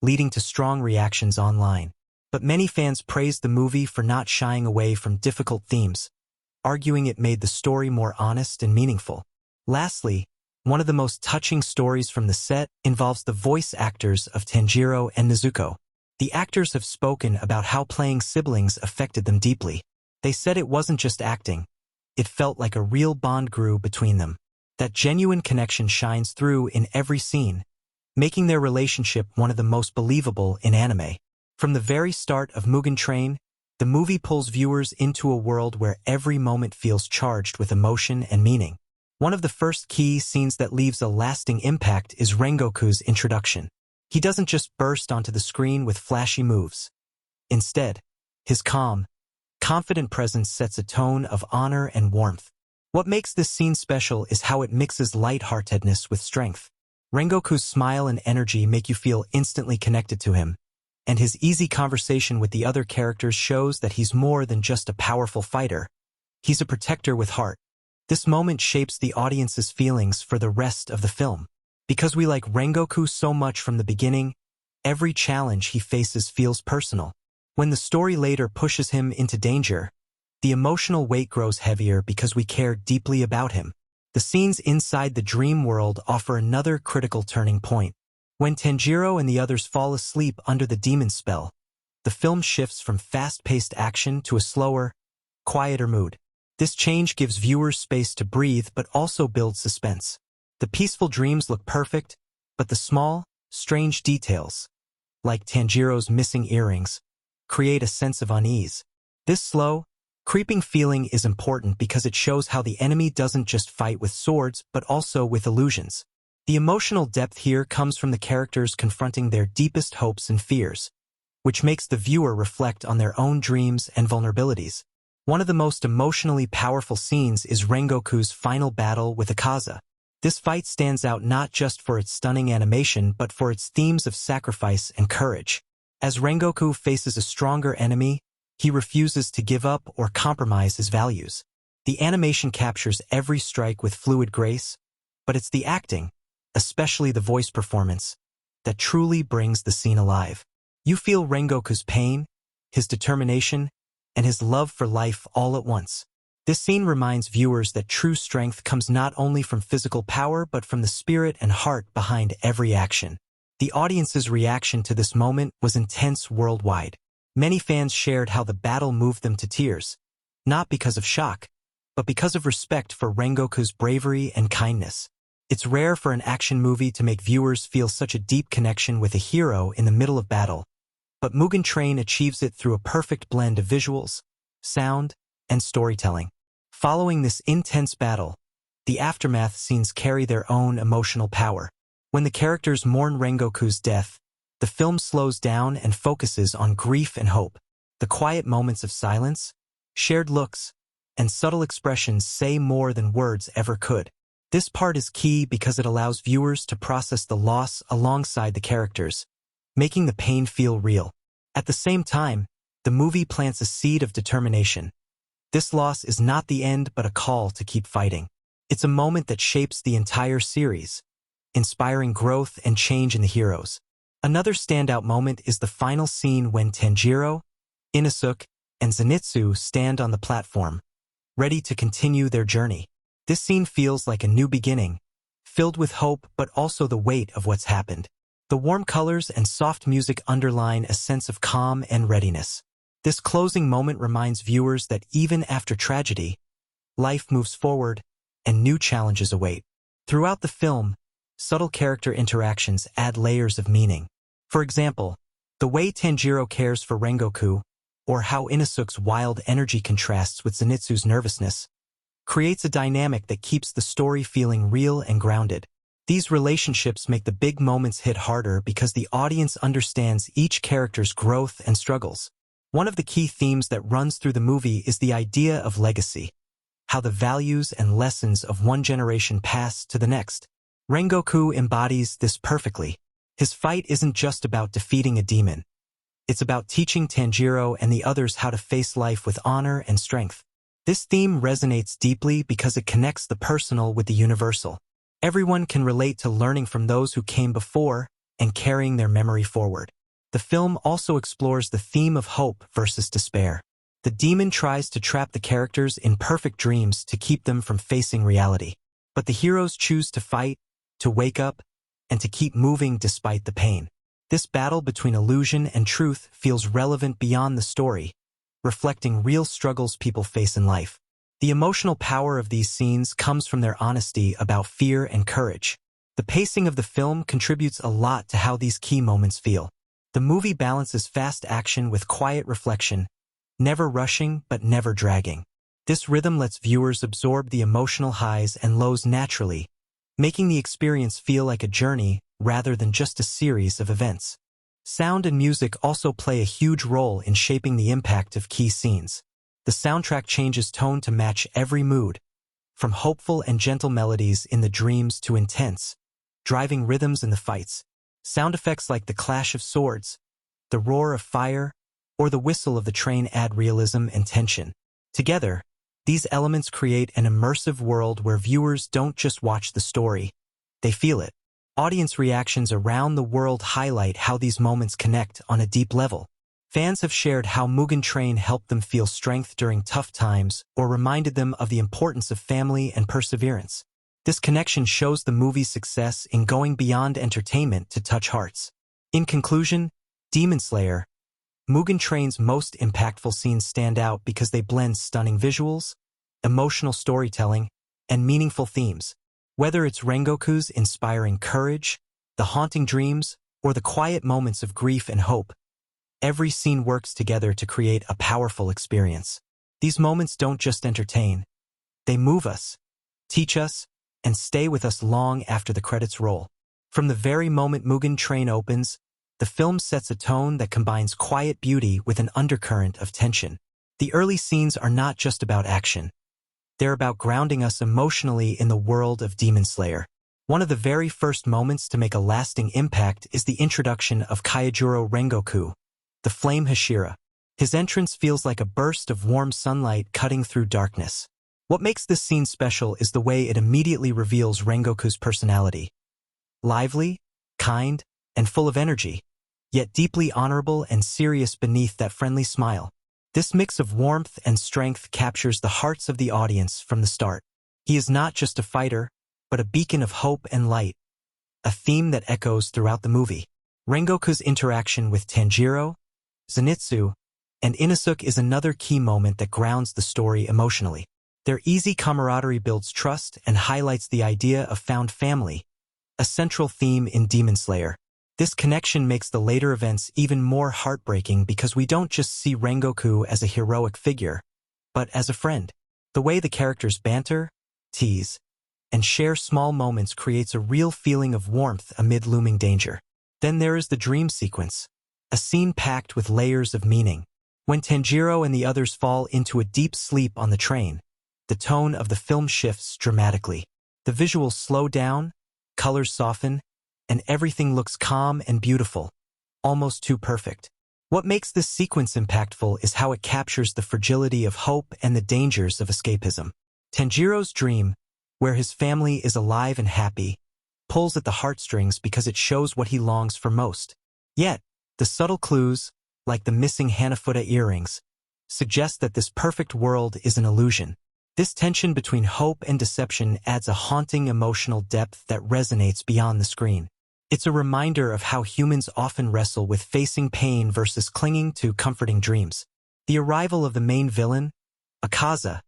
leading to strong reactions online. But many fans praised the movie for not shying away from difficult themes, arguing it made the story more honest and meaningful. Lastly, one of the most touching stories from the set involves the voice actors of Tanjiro and Nezuko. The actors have spoken about how playing siblings affected them deeply. They said it wasn't just acting. It felt like a real bond grew between them. That genuine connection shines through in every scene, making their relationship one of the most believable in anime. From the very start of Mugen Train, the movie pulls viewers into a world where every moment feels charged with emotion and meaning. One of the first key scenes that leaves a lasting impact is Rengoku's introduction. He doesn't just burst onto the screen with flashy moves. Instead, his calm, confident presence sets a tone of honor and warmth. What makes this scene special is how it mixes lightheartedness with strength. Rengoku's smile and energy make you feel instantly connected to him, and his easy conversation with the other characters shows that he's more than just a powerful fighter. He's a protector with heart. This moment shapes the audience's feelings for the rest of the film. Because we like Rengoku so much from the beginning, every challenge he faces feels personal. When the story later pushes him into danger, the emotional weight grows heavier because we care deeply about him. The scenes inside the dream world offer another critical turning point. When Tanjiro and the others fall asleep under the demon spell, the film shifts from fast-paced action to a slower, quieter mood. This change gives viewers space to breathe but also builds suspense. The peaceful dreams look perfect, but the small, strange details, like Tanjiro's missing earrings, create a sense of unease. This slow, creeping feeling is important because it shows how the enemy doesn't just fight with swords but also with illusions. The emotional depth here comes from the characters confronting their deepest hopes and fears, which makes the viewer reflect on their own dreams and vulnerabilities. One of the most emotionally powerful scenes is Rengoku's final battle with Akaza. This fight stands out not just for its stunning animation but for its themes of sacrifice and courage. As Rengoku faces a stronger enemy, he refuses to give up or compromise his values. The animation captures every strike with fluid grace, but it's the acting, especially the voice performance, that truly brings the scene alive. You feel Rengoku's pain, his determination, and his love for life all at once. This scene reminds viewers that true strength comes not only from physical power but from the spirit and heart behind every action. The audience's reaction to this moment was intense worldwide. Many fans shared how the battle moved them to tears, not because of shock, but because of respect for Rengoku's bravery and kindness. It's rare for an action movie to make viewers feel such a deep connection with a hero in the middle of battle, but Mugen Train achieves it through a perfect blend of visuals, sound, and storytelling. Following this intense battle, the aftermath scenes carry their own emotional power. When the characters mourn Rengoku's death, the film slows down and focuses on grief and hope. The quiet moments of silence, shared looks, and subtle expressions say more than words ever could. This part is key because it allows viewers to process the loss alongside the characters, making the pain feel real. At the same time, the movie plants a seed of determination. This loss is not the end but a call to keep fighting. It's a moment that shapes the entire series, inspiring growth and change in the heroes. Another standout moment is the final scene when Tanjiro, Inosuke, and Zenitsu stand on the platform, ready to continue their journey. This scene feels like a new beginning, filled with hope but also the weight of what's happened. The warm colors and soft music underline a sense of calm and readiness. This closing moment reminds viewers that even after tragedy, life moves forward and new challenges await. Throughout the film, subtle character interactions add layers of meaning. For example, the way Tanjiro cares for Rengoku, or how Inosuke's wild energy contrasts with Zenitsu's nervousness, creates a dynamic that keeps the story feeling real and grounded. These relationships make the big moments hit harder because the audience understands each character's growth and struggles. One of the key themes that runs through the movie is the idea of legacy, how the values and lessons of one generation pass to the next. Rengoku embodies this perfectly. His fight isn't just about defeating a demon. It's about teaching Tanjiro and the others how to face life with honor and strength. This theme resonates deeply because it connects the personal with the universal. Everyone can relate to learning from those who came before and carrying their memory forward. The film also explores the theme of hope versus despair. The demon tries to trap the characters in perfect dreams to keep them from facing reality. But the heroes choose to fight, to wake up, and to keep moving despite the pain. This battle between illusion and truth feels relevant beyond the story, reflecting real struggles people face in life. The emotional power of these scenes comes from their honesty about fear and courage. The pacing of the film contributes a lot to how these key moments feel. The movie balances fast action with quiet reflection, never rushing but never dragging. This rhythm lets viewers absorb the emotional highs and lows naturally, making the experience feel like a journey rather than just a series of events. Sound and music also play a huge role in shaping the impact of key scenes. The soundtrack changes tone to match every mood, from hopeful and gentle melodies in the dreams to intense, driving rhythms in the fights. Sound effects like the clash of swords, the roar of fire, or the whistle of the train add realism and tension. Together, these elements create an immersive world where viewers don't just watch the story, they feel it. Audience reactions around the world highlight how these moments connect on a deep level. Fans have shared how Mugen Train helped them feel strength during tough times or reminded them of the importance of family and perseverance. This connection shows the movie's success in going beyond entertainment to touch hearts. In conclusion, Demon Slayer, Mugen Train's most impactful scenes stand out because they blend stunning visuals, emotional storytelling, and meaningful themes. Whether it's Rengoku's inspiring courage, the haunting dreams, or the quiet moments of grief and hope, every scene works together to create a powerful experience. These moments don't just entertain, they move us, teach us, and stay with us long after the credits roll. From the very moment Mugen Train opens, the film sets a tone that combines quiet beauty with an undercurrent of tension. The early scenes are not just about action. They're about grounding us emotionally in the world of Demon Slayer. One of the very first moments to make a lasting impact is the introduction of Kaijuro Rengoku, the Flame Hashira. His entrance feels like a burst of warm sunlight cutting through darkness. What makes this scene special is the way it immediately reveals Rengoku's personality. Lively, kind, and full of energy, yet deeply honorable and serious beneath that friendly smile. This mix of warmth and strength captures the hearts of the audience from the start. He is not just a fighter, but a beacon of hope and light, a theme that echoes throughout the movie. Rengoku's interaction with Tanjiro, Zenitsu, and Inosuke is another key moment that grounds the story emotionally. Their easy camaraderie builds trust and highlights the idea of found family, a central theme in Demon Slayer. This connection makes the later events even more heartbreaking because we don't just see Rengoku as a heroic figure, but as a friend. The way the characters banter, tease, and share small moments creates a real feeling of warmth amid looming danger. Then there is the dream sequence, a scene packed with layers of meaning. When Tanjiro and the others fall into a deep sleep on the train, the tone of the film shifts dramatically. The visuals slow down, colors soften, and everything looks calm and beautiful, almost too perfect. What makes this sequence impactful is how it captures the fragility of hope and the dangers of escapism. Tanjiro's dream, where his family is alive and happy, pulls at the heartstrings because it shows what he longs for most. Yet, the subtle clues, like the missing Hanafuda earrings, suggest that this perfect world is an illusion. This tension between hope and deception adds a haunting emotional depth that resonates beyond the screen. It's a reminder of how humans often wrestle with facing pain versus clinging to comforting dreams. The arrival of the main villain, Akaza,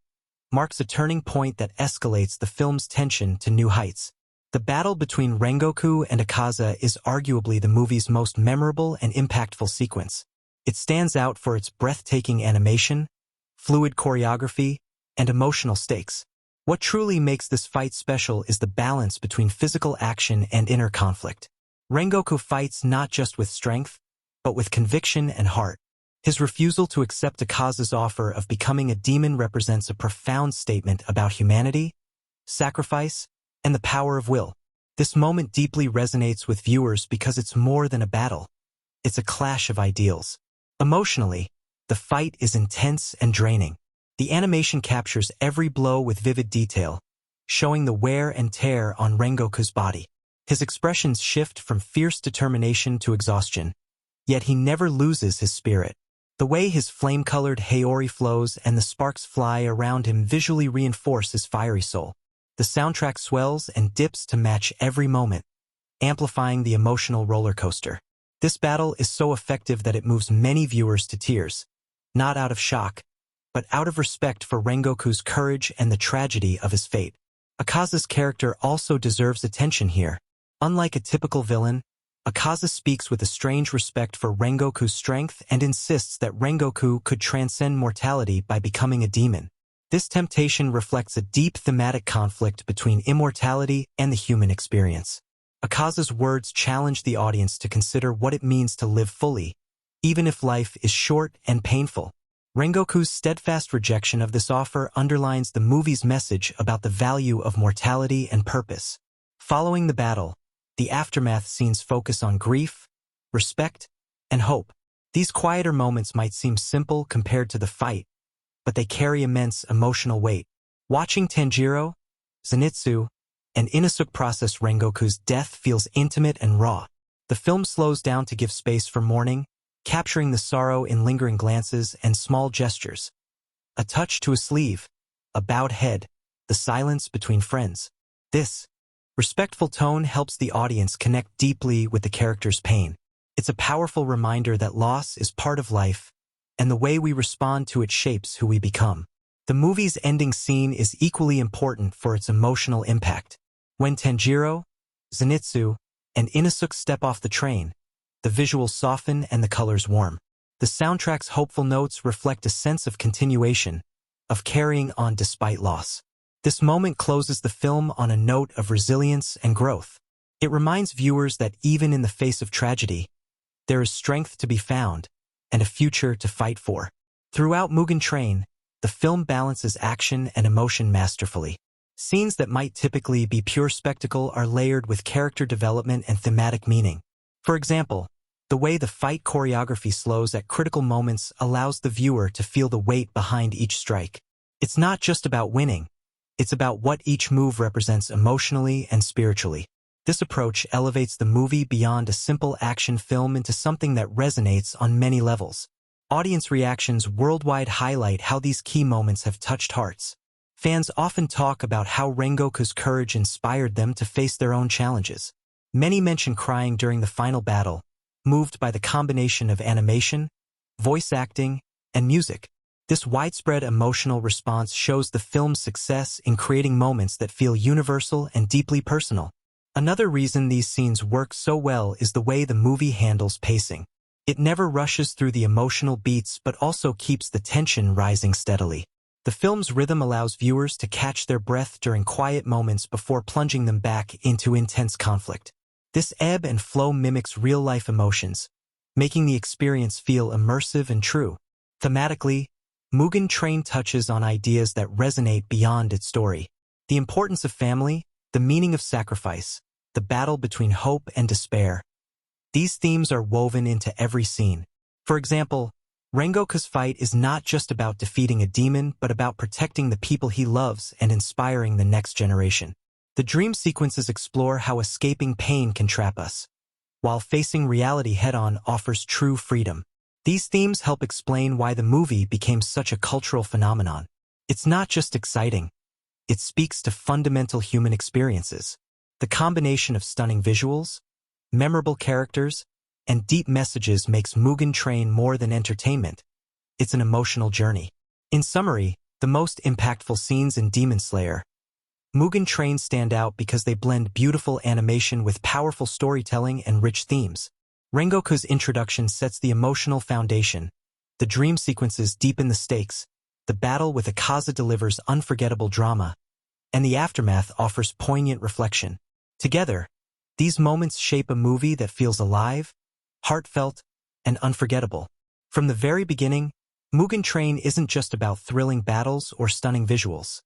marks a turning point that escalates the film's tension to new heights. The battle between Rengoku and Akaza is arguably the movie's most memorable and impactful sequence. It stands out for its breathtaking animation, fluid choreography, and emotional stakes. What truly makes this fight special is the balance between physical action and inner conflict. Rengoku fights not just with strength, but with conviction and heart. His refusal to accept Akaza's offer of becoming a demon represents a profound statement about humanity, sacrifice, and the power of will. This moment deeply resonates with viewers because it's more than a battle. It's a clash of ideals. Emotionally, the fight is intense and draining. The animation captures every blow with vivid detail, showing the wear and tear on Rengoku's body. His expressions shift from fierce determination to exhaustion, yet he never loses his spirit. The way his flame-colored Haori flows and the sparks fly around him visually reinforce his fiery soul. The soundtrack swells and dips to match every moment, amplifying the emotional roller coaster. This battle is so effective that it moves many viewers to tears, not out of shock, but out of respect for Rengoku's courage and the tragedy of his fate. Akaza's character also deserves attention here. Unlike a typical villain, Akaza speaks with a strange respect for Rengoku's strength and insists that Rengoku could transcend mortality by becoming a demon. This temptation reflects a deep thematic conflict between immortality and the human experience. Akaza's words challenge the audience to consider what it means to live fully, even if life is short and painful. Rengoku's steadfast rejection of this offer underlines the movie's message about the value of mortality and purpose. Following the battle, the aftermath scenes focus on grief, respect, and hope. These quieter moments might seem simple compared to the fight, but they carry immense emotional weight. Watching Tanjiro, Zenitsu, and Inosuke process Rengoku's death feels intimate and raw. The film slows down to give space for mourning, capturing the sorrow in lingering glances and small gestures. A touch to a sleeve, a bowed head, the silence between friends. This respectful tone helps the audience connect deeply with the character's pain. It's a powerful reminder that loss is part of life, and the way we respond to it shapes who we become. The movie's ending scene is equally important for its emotional impact. When Tanjiro, Zenitsu, and Inosuke step off the train, the visuals soften and the colors warm. The soundtrack's hopeful notes reflect a sense of continuation, of carrying on despite loss. This moment closes the film on a note of resilience and growth. It reminds viewers that even in the face of tragedy, there is strength to be found and a future to fight for. Throughout Mugen Train, the film balances action and emotion masterfully. Scenes that might typically be pure spectacle are layered with character development and thematic meaning. For example, the way the fight choreography slows at critical moments allows the viewer to feel the weight behind each strike. It's not just about winning, it's about what each move represents emotionally and spiritually. This approach elevates the movie beyond a simple action film into something that resonates on many levels. Audience reactions worldwide highlight how these key moments have touched hearts. Fans often talk about how Rengoku's courage inspired them to face their own challenges. Many mention crying during the final battle, moved by the combination of animation, voice acting, and music. This widespread emotional response shows the film's success in creating moments that feel universal and deeply personal. Another reason these scenes work so well is the way the movie handles pacing. It never rushes through the emotional beats but also keeps the tension rising steadily. The film's rhythm allows viewers to catch their breath during quiet moments before plunging them back into intense conflict. This ebb and flow mimics real-life emotions, making the experience feel immersive and true. Thematically, Mugen Train touches on ideas that resonate beyond its story. The importance of family, the meaning of sacrifice, the battle between hope and despair. These themes are woven into every scene. For example, Rengoku's fight is not just about defeating a demon but about protecting the people he loves and inspiring the next generation. The dream sequences explore how escaping pain can trap us, while facing reality head-on offers true freedom. These themes help explain why the movie became such a cultural phenomenon. It's not just exciting. It speaks to fundamental human experiences. The combination of stunning visuals, memorable characters, and deep messages makes Mugen Train more than entertainment. It's an emotional journey. In summary, the most impactful scenes in Demon Slayer Mugen Train stand out because they blend beautiful animation with powerful storytelling and rich themes. Rengoku's introduction sets the emotional foundation. The dream sequences deepen the stakes. The battle with Akaza delivers unforgettable drama, and the aftermath offers poignant reflection. Together, these moments shape a movie that feels alive, heartfelt, and unforgettable. From the very beginning, Mugen Train isn't just about thrilling battles or stunning visuals.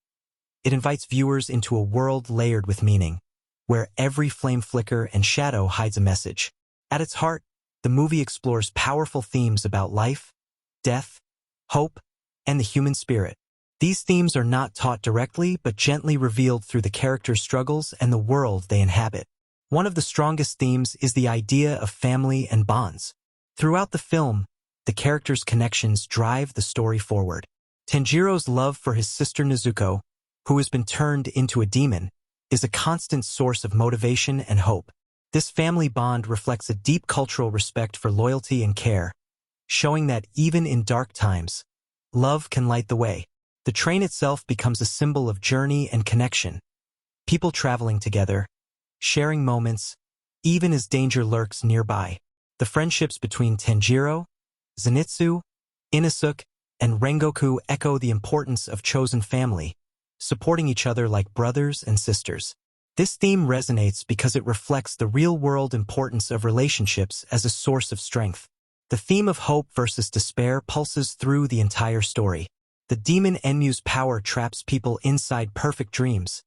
It invites viewers into a world layered with meaning, where every flame flicker and shadow hides a message. At its heart, the movie explores powerful themes about life, death, hope, and the human spirit. These themes are not taught directly but gently revealed through the characters' struggles and the world they inhabit. One of the strongest themes is the idea of family and bonds. Throughout the film, the characters' connections drive the story forward. Tanjiro's love for his sister Nezuko, who has been turned into a demon, is a constant source of motivation and hope. This family bond reflects a deep cultural respect for loyalty and care, showing that even in dark times, love can light the way. The train itself becomes a symbol of journey and connection. People traveling together, sharing moments, even as danger lurks nearby. The friendships between Tanjiro, Zenitsu, Inosuke, and Rengoku echo the importance of chosen family, supporting each other like brothers and sisters. This theme resonates because it reflects the real-world importance of relationships as a source of strength. The theme of hope versus despair pulses through the entire story. The demon Enmu's power traps people inside perfect dreams,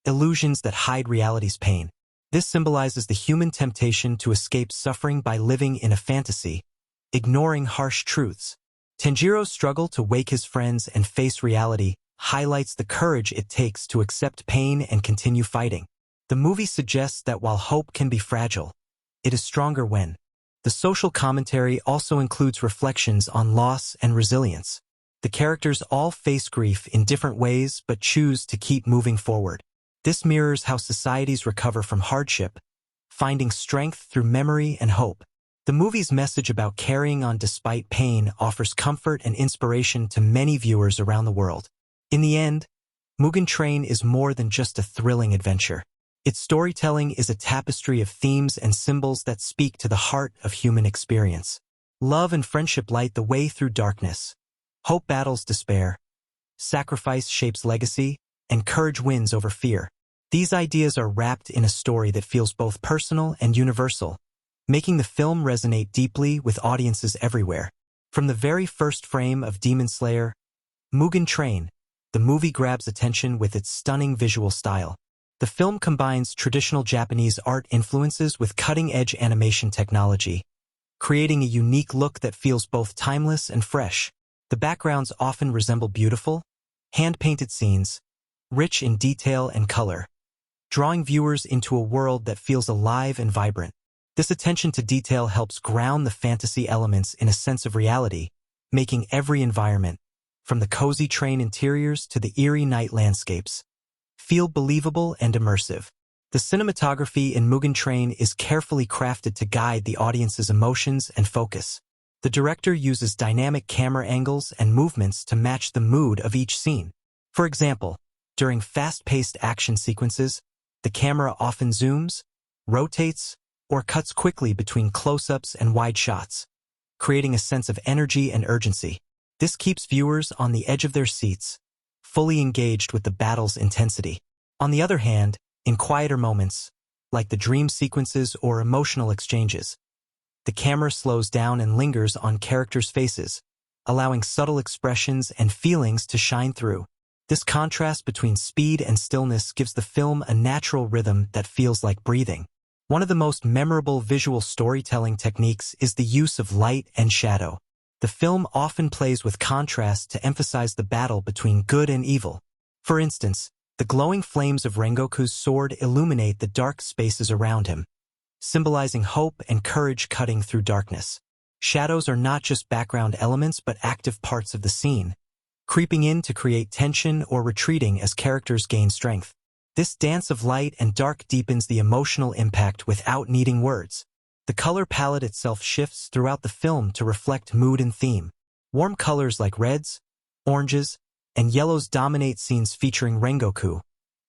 illusions that hide reality's pain. This symbolizes the human temptation to escape suffering by living in a fantasy, ignoring harsh truths. Tanjiro's struggle to wake his friends and face reality highlights the courage it takes to accept pain and continue fighting. The movie suggests that while hope can be fragile, it is stronger when. The social commentary also includes reflections on loss and resilience. The characters all face grief in different ways but choose to keep moving forward. This mirrors how societies recover from hardship, finding strength through memory and hope. The movie's message about carrying on despite pain offers comfort and inspiration to many viewers around the world. In the end, Mugen Train is more than just a thrilling adventure. Its storytelling is a tapestry of themes and symbols that speak to the heart of human experience. Love and friendship light the way through darkness. Hope battles despair. Sacrifice shapes legacy, and courage wins over fear. These ideas are wrapped in a story that feels both personal and universal, making the film resonate deeply with audiences everywhere. From the very first frame of Demon Slayer, Mugen Train, the movie grabs attention with its stunning visual style. The film combines traditional Japanese art influences with cutting-edge animation technology, creating a unique look that feels both timeless and fresh. The backgrounds often resemble beautiful, hand-painted scenes, rich in detail and color, drawing viewers into a world that feels alive and vibrant. This attention to detail helps ground the fantasy elements in a sense of reality, making every environment, from the cozy train interiors to the eerie night landscapes, feel believable and immersive. The cinematography in Mugen Train is carefully crafted to guide the audience's emotions and focus. The director uses dynamic camera angles and movements to match the mood of each scene. For example, during fast-paced action sequences, the camera often zooms, rotates, or cuts quickly between close-ups and wide shots, creating a sense of energy and urgency. This keeps viewers on the edge of their seats, fully engaged with the battle's intensity. On the other hand, in quieter moments, like the dream sequences or emotional exchanges, the camera slows down and lingers on characters' faces, allowing subtle expressions and feelings to shine through. This contrast between speed and stillness gives the film a natural rhythm that feels like breathing. One of the most memorable visual storytelling techniques is the use of light and shadow. The film often plays with contrast to emphasize the battle between good and evil. For instance, the glowing flames of Rengoku's sword illuminate the dark spaces around him, symbolizing hope and courage cutting through darkness. Shadows are not just background elements but active parts of the scene, creeping in to create tension or retreating as characters gain strength. This dance of light and dark deepens the emotional impact without needing words. The color palette itself shifts throughout the film to reflect mood and theme. Warm colors like reds, oranges, and yellows dominate scenes featuring Rengoku,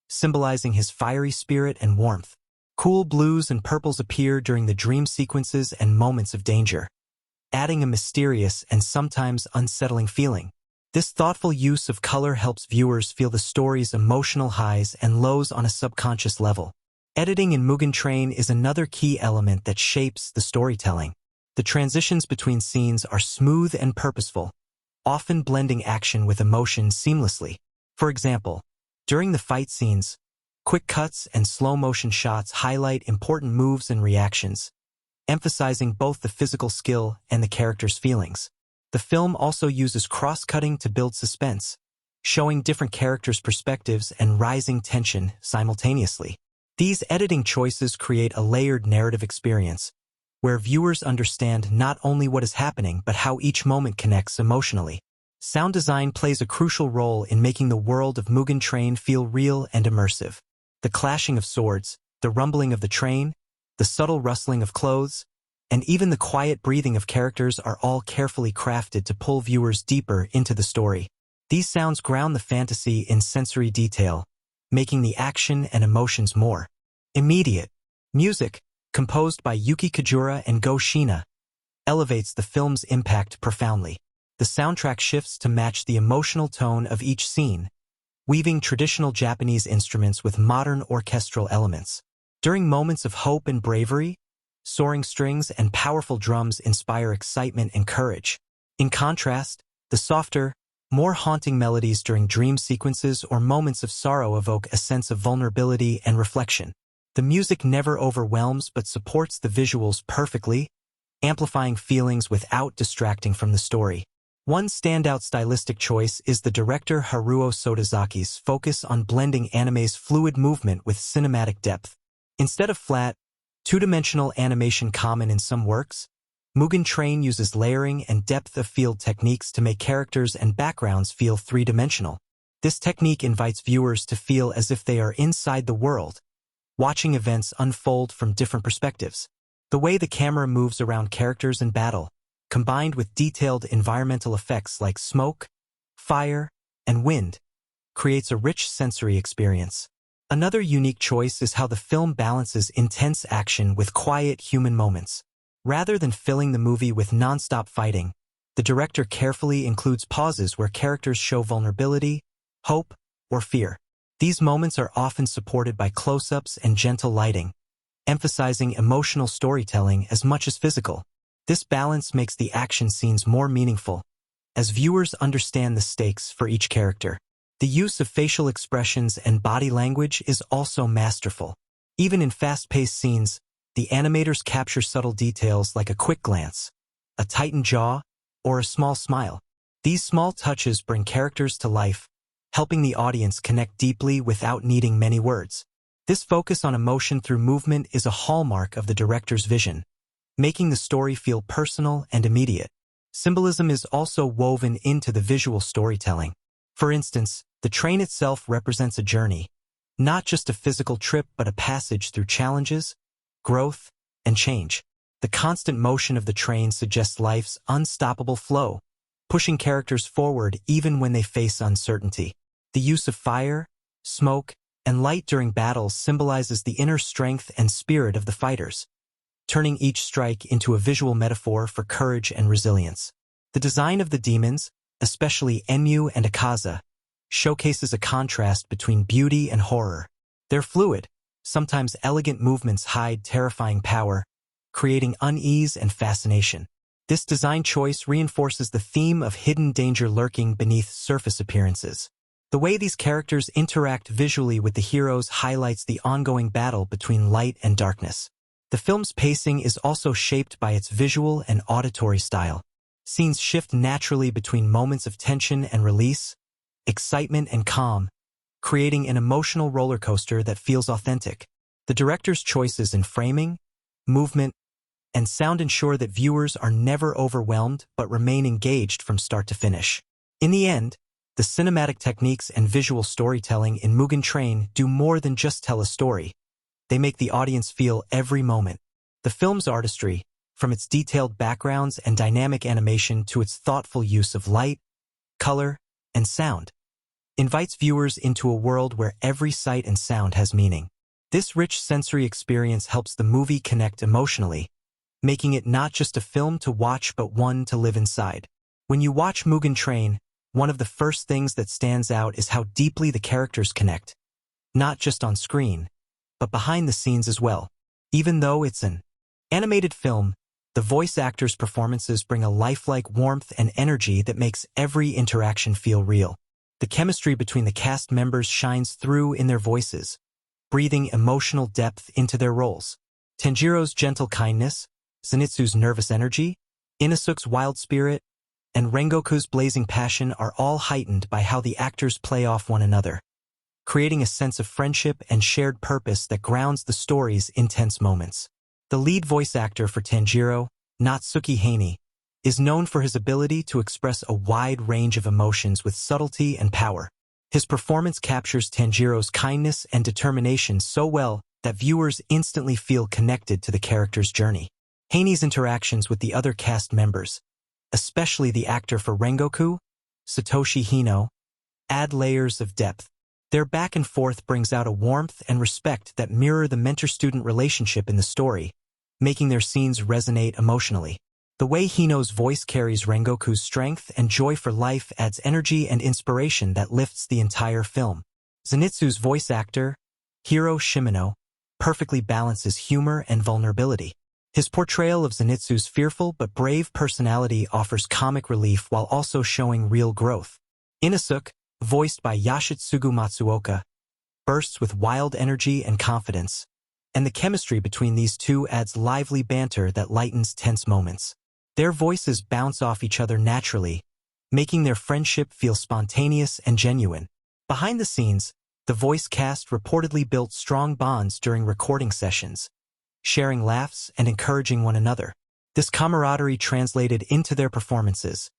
symbolizing his fiery spirit and warmth. Cool blues and purples appear during the dream sequences and moments of danger, adding a mysterious and sometimes unsettling feeling. This thoughtful use of color helps viewers feel the story's emotional highs and lows on a subconscious level. Editing in Mugen Train is another key element that shapes the storytelling. The transitions between scenes are smooth and purposeful, often blending action with emotion seamlessly. For example, during the fight scenes, quick cuts and slow-motion shots highlight important moves and reactions, emphasizing both the physical skill and the character's feelings. The film also uses cross-cutting to build suspense, showing different characters' perspectives and rising tension simultaneously. These editing choices create a layered narrative experience, where viewers understand not only what is happening but how each moment connects emotionally. Sound design plays a crucial role in making the world of Mugen Train feel real and immersive. The clashing of swords, the rumbling of the train, the subtle rustling of clothes, and even the quiet breathing of characters are all carefully crafted to pull viewers deeper into the story. These sounds ground the fantasy in sensory detail, making the action and emotions more immediate. Music, composed by Yuki Kajura and Go Shina, elevates the film's impact profoundly. The soundtrack shifts to match the emotional tone of each scene, weaving traditional Japanese instruments with modern orchestral elements. During moments of hope and bravery, soaring strings and powerful drums inspire excitement and courage. In contrast, the softer, more haunting melodies during dream sequences or moments of sorrow evoke a sense of vulnerability and reflection. The music never overwhelms but supports the visuals perfectly, amplifying feelings without distracting from the story. One standout stylistic choice is the director Haruo Sotazaki's focus on blending anime's fluid movement with cinematic depth. Instead of flat, two-dimensional animation common in some works, Mugen Train uses layering and depth-of-field techniques to make characters and backgrounds feel three-dimensional. This technique invites viewers to feel as if they are inside the world, watching events unfold from different perspectives. The way the camera moves around characters in battle, combined with detailed environmental effects like smoke, fire, and wind, creates a rich sensory experience. Another unique choice is how the film balances intense action with quiet human moments. Rather than filling the movie with non-stop fighting, the director carefully includes pauses where characters show vulnerability, hope, or fear. These moments are often supported by close-ups and gentle lighting, emphasizing emotional storytelling as much as physical. This balance makes the action scenes more meaningful, as viewers understand the stakes for each character. The use of facial expressions and body language is also masterful. Even in fast-paced scenes, the animators capture subtle details like a quick glance, a tightened jaw, or a small smile. These small touches bring characters to life, helping the audience connect deeply without needing many words. This focus on emotion through movement is a hallmark of the director's vision, making the story feel personal and immediate. Symbolism is also woven into the visual storytelling. For instance, the train itself represents a journey, not just a physical trip but a passage through challenges, growth, and change. The constant motion of the train suggests life's unstoppable flow, pushing characters forward even when they face uncertainty. The use of fire, smoke, and light during battles symbolizes the inner strength and spirit of the fighters, turning each strike into a visual metaphor for courage and resilience. The design of the demons, especially Enmu and Akaza, showcases a contrast between beauty and horror. Their fluid, sometimes elegant movements hide terrifying power, creating unease and fascination. This design choice reinforces the theme of hidden danger lurking beneath surface appearances. The way these characters interact visually with the heroes highlights the ongoing battle between light and darkness. The film's pacing is also shaped by its visual and auditory style. Scenes shift naturally between moments of tension and release, excitement and calm, creating an emotional roller coaster that feels authentic. The director's choices in framing, movement, and sound ensure that viewers are never overwhelmed but remain engaged from start to finish. In the end, the cinematic techniques and visual storytelling in Mugen Train do more than just tell a story. They make the audience feel every moment. The film's artistry, from its detailed backgrounds and dynamic animation to its thoughtful use of light, color, and sound, invites viewers into a world where every sight and sound has meaning. This rich sensory experience helps the movie connect emotionally, making it not just a film to watch but one to live inside. When you watch Mugen Train, one of the first things that stands out is how deeply the characters connect, not just on screen, but behind the scenes as well. Even though it's an animated film, the voice actors' performances bring a lifelike warmth and energy that makes every interaction feel real. The chemistry between the cast members shines through in their voices, breathing emotional depth into their roles. Tanjiro's gentle kindness, Zenitsu's nervous energy, Inosuke's wild spirit, and Rengoku's blazing passion are all heightened by how the actors play off one another, creating a sense of friendship and shared purpose that grounds the story's intense moments. The lead voice actor for Tanjiro, Natsuki Hanae, is known for his ability to express a wide range of emotions with subtlety and power. His performance captures Tanjiro's kindness and determination so well that viewers instantly feel connected to the character's journey. Hanae's interactions with the other cast members, especially the actor for Rengoku, Satoshi Hino, add layers of depth. Their back and forth brings out a warmth and respect that mirror the mentor-student relationship in the story, making their scenes resonate emotionally. The way Hino's voice carries Rengoku's strength and joy for life adds energy and inspiration that lifts the entire film. Zenitsu's voice actor, Hiro Shimano, perfectly balances humor and vulnerability. His portrayal of Zenitsu's fearful but brave personality offers comic relief while also showing real growth. Inosuke, voiced by Yoshitsugu Matsuoka, bursts with wild energy and confidence, and the chemistry between these two adds lively banter that lightens tense moments. Their voices bounce off each other naturally, making their friendship feel spontaneous and genuine. Behind the scenes, the voice cast reportedly built strong bonds during recording sessions, sharing laughs and encouraging one another. This camaraderie translated into their performances,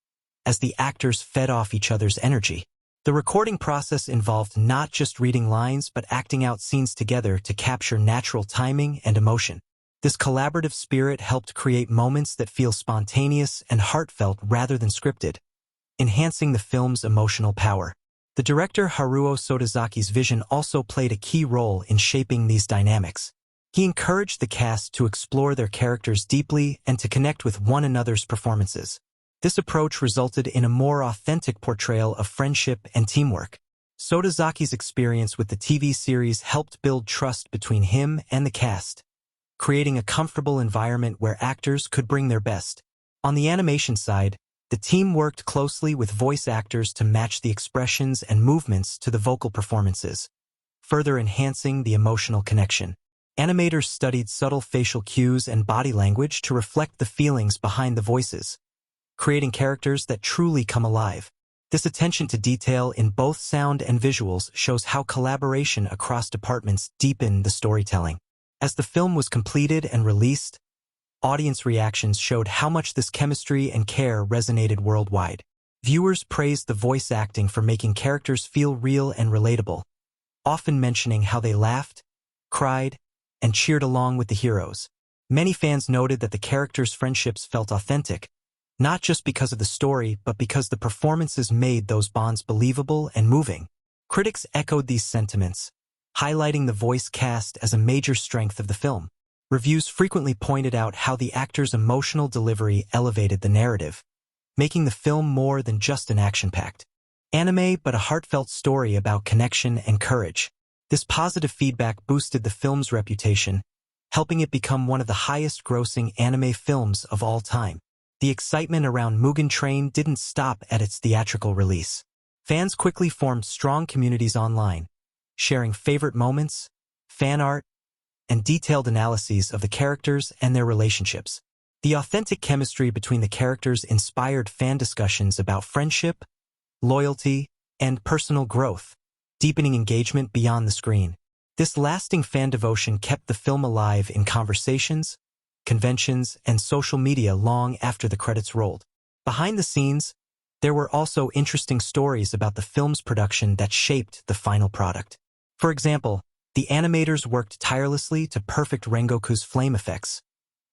as the actors fed off each other's energy. The recording process involved not just reading lines but acting out scenes together to capture natural timing and emotion. This collaborative spirit helped create moments that feel spontaneous and heartfelt rather than scripted, enhancing the film's emotional power. The director Haruo Sotazaki's vision also played a key role in shaping these dynamics. He encouraged the cast to explore their characters deeply and to connect with one another's performances. This approach resulted in a more authentic portrayal of friendship and teamwork. Sodazaki's experience with the TV series helped build trust between him and the cast, creating a comfortable environment where actors could bring their best. On the animation side, the team worked closely with voice actors to match the expressions and movements to the vocal performances, further enhancing the emotional connection. Animators studied subtle facial cues and body language to reflect the feelings behind the voices, creating characters that truly come alive. This attention to detail in both sound and visuals shows how collaboration across departments deepened the storytelling. As the film was completed and released, audience reactions showed how much this chemistry and care resonated worldwide. Viewers praised the voice acting for making characters feel real and relatable, often mentioning how they laughed, cried, and cheered along with the heroes. Many fans noted that the characters' friendships felt authentic, not just because of the story, but because the performances made those bonds believable and moving. Critics echoed these sentiments, highlighting the voice cast as a major strength of the film. Reviews frequently pointed out how the actors' emotional delivery elevated the narrative, making the film more than just an action-packed anime but a heartfelt story about connection and courage. This positive feedback boosted the film's reputation, helping it become one of the highest-grossing anime films of all time. The excitement around Mugen Train didn't stop at its theatrical release. Fans quickly formed strong communities online, sharing favorite moments, fan art, and detailed analyses of the characters and their relationships. The authentic chemistry between the characters inspired fan discussions about friendship, loyalty, and personal growth, deepening engagement beyond the screen. This lasting fan devotion kept the film alive in conversations, conventions, and social media long after the credits rolled. Behind the scenes, there were also interesting stories about the film's production that shaped the final product. For example, the animators worked tirelessly to perfect Rengoku's flame effects,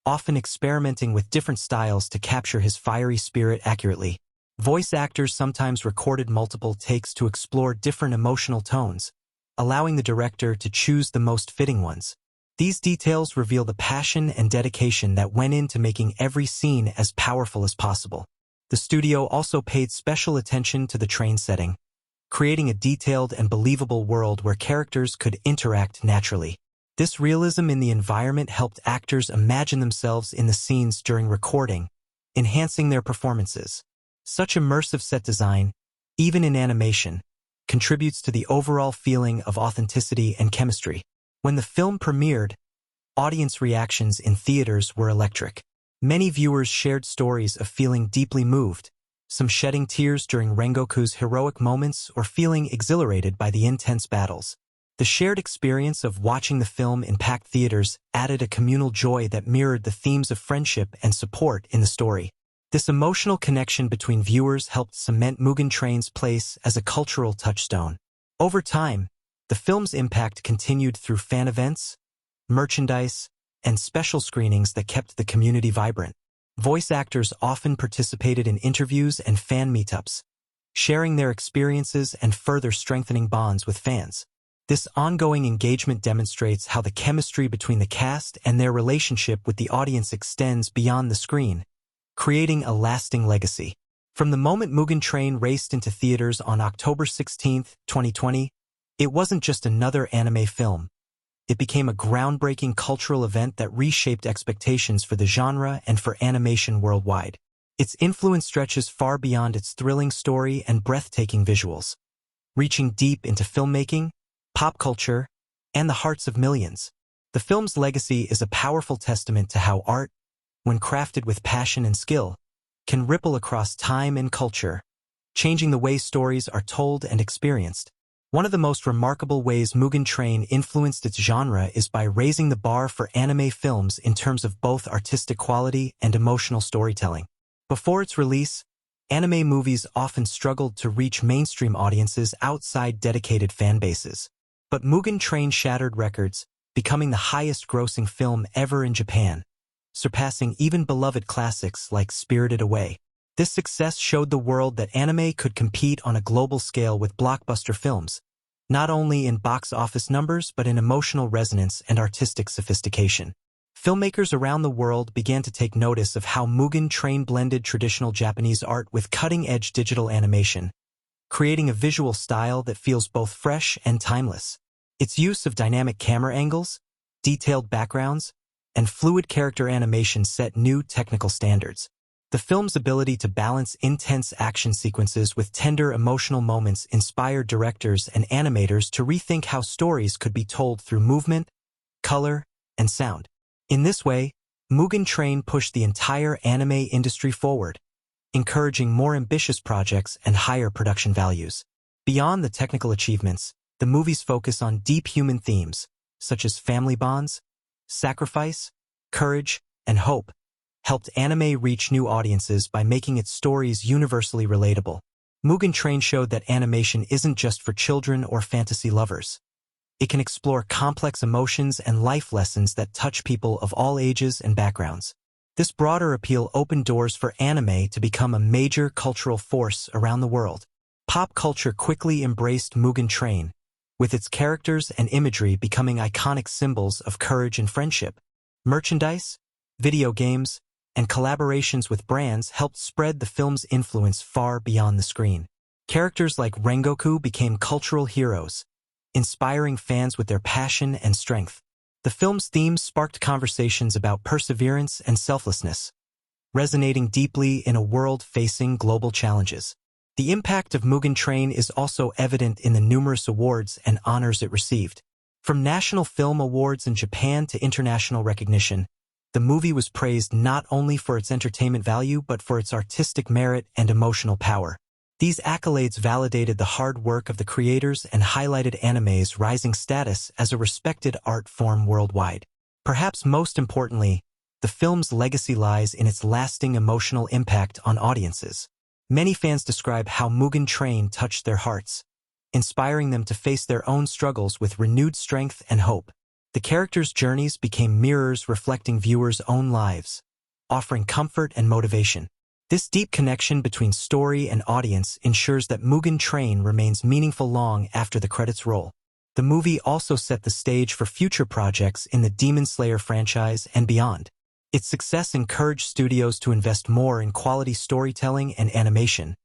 often experimenting with different styles to capture his fiery spirit accurately. Voice actors sometimes recorded multiple takes to explore different emotional tones, allowing the director to choose the most fitting ones. These details reveal the passion and dedication that went into making every scene as powerful as possible. The studio also paid special attention to the train setting, creating a detailed and believable world where characters could interact naturally. This realism in the environment helped actors imagine themselves in the scenes during recording, enhancing their performances. Such immersive set design, even in animation, contributes to the overall feeling of authenticity and chemistry. When the film premiered, audience reactions in theaters were electric. Many viewers shared stories of feeling deeply moved, some shedding tears during Rengoku's heroic moments or feeling exhilarated by the intense battles. The shared experience of watching the film in packed theaters added a communal joy that mirrored the themes of friendship and support in the story. This emotional connection between viewers helped cement Mugen Train's place as a cultural touchstone. Over time, the film's impact continued through fan events, merchandise, and special screenings that kept the community vibrant. Voice actors often participated in interviews and fan meetups, sharing their experiences and further strengthening bonds with fans. This ongoing engagement demonstrates how the chemistry between the cast and their relationship with the audience extends beyond the screen, creating a lasting legacy. From the moment Mugen Train raced into theaters on October 16, 2020, it wasn't just another anime film. It became a groundbreaking cultural event that reshaped expectations for the genre and for animation worldwide. Its influence stretches far beyond its thrilling story and breathtaking visuals, reaching deep into filmmaking, pop culture, and the hearts of millions. The film's legacy is a powerful testament to how art, when crafted with passion and skill, can ripple across time and culture, changing the way stories are told and experienced. One of the most remarkable ways Mugen Train influenced its genre is by raising the bar for anime films in terms of both artistic quality and emotional storytelling. Before its release, anime movies often struggled to reach mainstream audiences outside dedicated fan bases. But Mugen Train shattered records, becoming the highest-grossing film ever in Japan, surpassing even beloved classics like Spirited Away. This success showed the world that anime could compete on a global scale with blockbuster films, not only in box office numbers but in emotional resonance and artistic sophistication. Filmmakers around the world began to take notice of how Mugen Train blended traditional Japanese art with cutting-edge digital animation, creating a visual style that feels both fresh and timeless. Its use of dynamic camera angles, detailed backgrounds, and fluid character animation set new technical standards. The film's ability to balance intense action sequences with tender emotional moments inspired directors and animators to rethink how stories could be told through movement, color, and sound. In this way, Mugen Train pushed the entire anime industry forward, encouraging more ambitious projects and higher production values. Beyond the technical achievements, the movie's focus on deep human themes, such as family bonds, sacrifice, courage, and hope, helped anime reach new audiences by making its stories universally relatable. Mugen Train showed that animation isn't just for children or fantasy lovers. It can explore complex emotions and life lessons that touch people of all ages and backgrounds. This broader appeal opened doors for anime to become a major cultural force around the world. Pop culture quickly embraced Mugen Train, with its characters and imagery becoming iconic symbols of courage and friendship. Merchandise, video games, and collaborations with brands helped spread the film's influence far beyond the screen. Characters like Rengoku became cultural heroes, inspiring fans with their passion and strength. The film's themes sparked conversations about perseverance and selflessness, resonating deeply in a world facing global challenges. The impact of Mugen Train is also evident in the numerous awards and honors it received. From national film awards in Japan to international recognition, the movie was praised not only for its entertainment value but for its artistic merit and emotional power. These accolades validated the hard work of the creators and highlighted anime's rising status as a respected art form worldwide. Perhaps most importantly, the film's legacy lies in its lasting emotional impact on audiences. Many fans describe how Mugen Train touched their hearts, inspiring them to face their own struggles with renewed strength and hope. The characters' journeys became mirrors reflecting viewers' own lives, offering comfort and motivation. This deep connection between story and audience ensures that Mugen Train remains meaningful long after the credits roll. The movie also set the stage for future projects in the Demon Slayer franchise and beyond. Its success encouraged studios to invest more in quality storytelling and animation,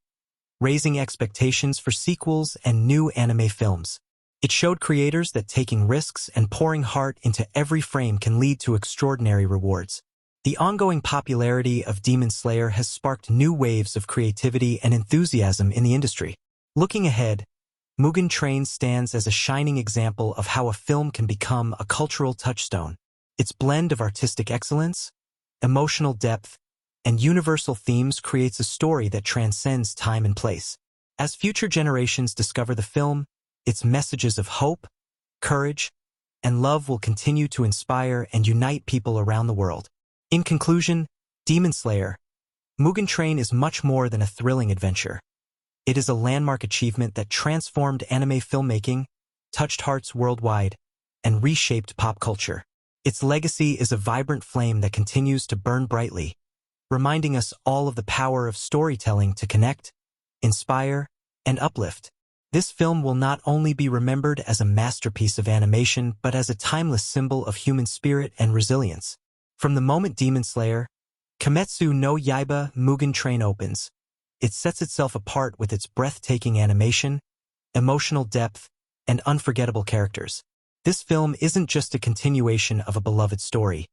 raising expectations for sequels and new anime films. It showed creators that taking risks and pouring heart into every frame can lead to extraordinary rewards. The ongoing popularity of Demon Slayer has sparked new waves of creativity and enthusiasm in the industry. Looking ahead, Mugen Train stands as a shining example of how a film can become a cultural touchstone. Its blend of artistic excellence, emotional depth, and universal themes creates a story that transcends time and place. As future generations discover the film, its messages of hope, courage, and love will continue to inspire and unite people around the world. In conclusion, Demon Slayer, Mugen Train is much more than a thrilling adventure. It is a landmark achievement that transformed anime filmmaking, touched hearts worldwide, and reshaped pop culture. Its legacy is a vibrant flame that continues to burn brightly, reminding us all of the power of storytelling to connect, inspire, and uplift. This film will not only be remembered as a masterpiece of animation but as a timeless symbol of human spirit and resilience. From the moment Demon Slayer, Kimetsu no Yaiba Mugen Train opens, it sets itself apart with its breathtaking animation, emotional depth, and unforgettable characters. This film isn't just a continuation of a beloved story.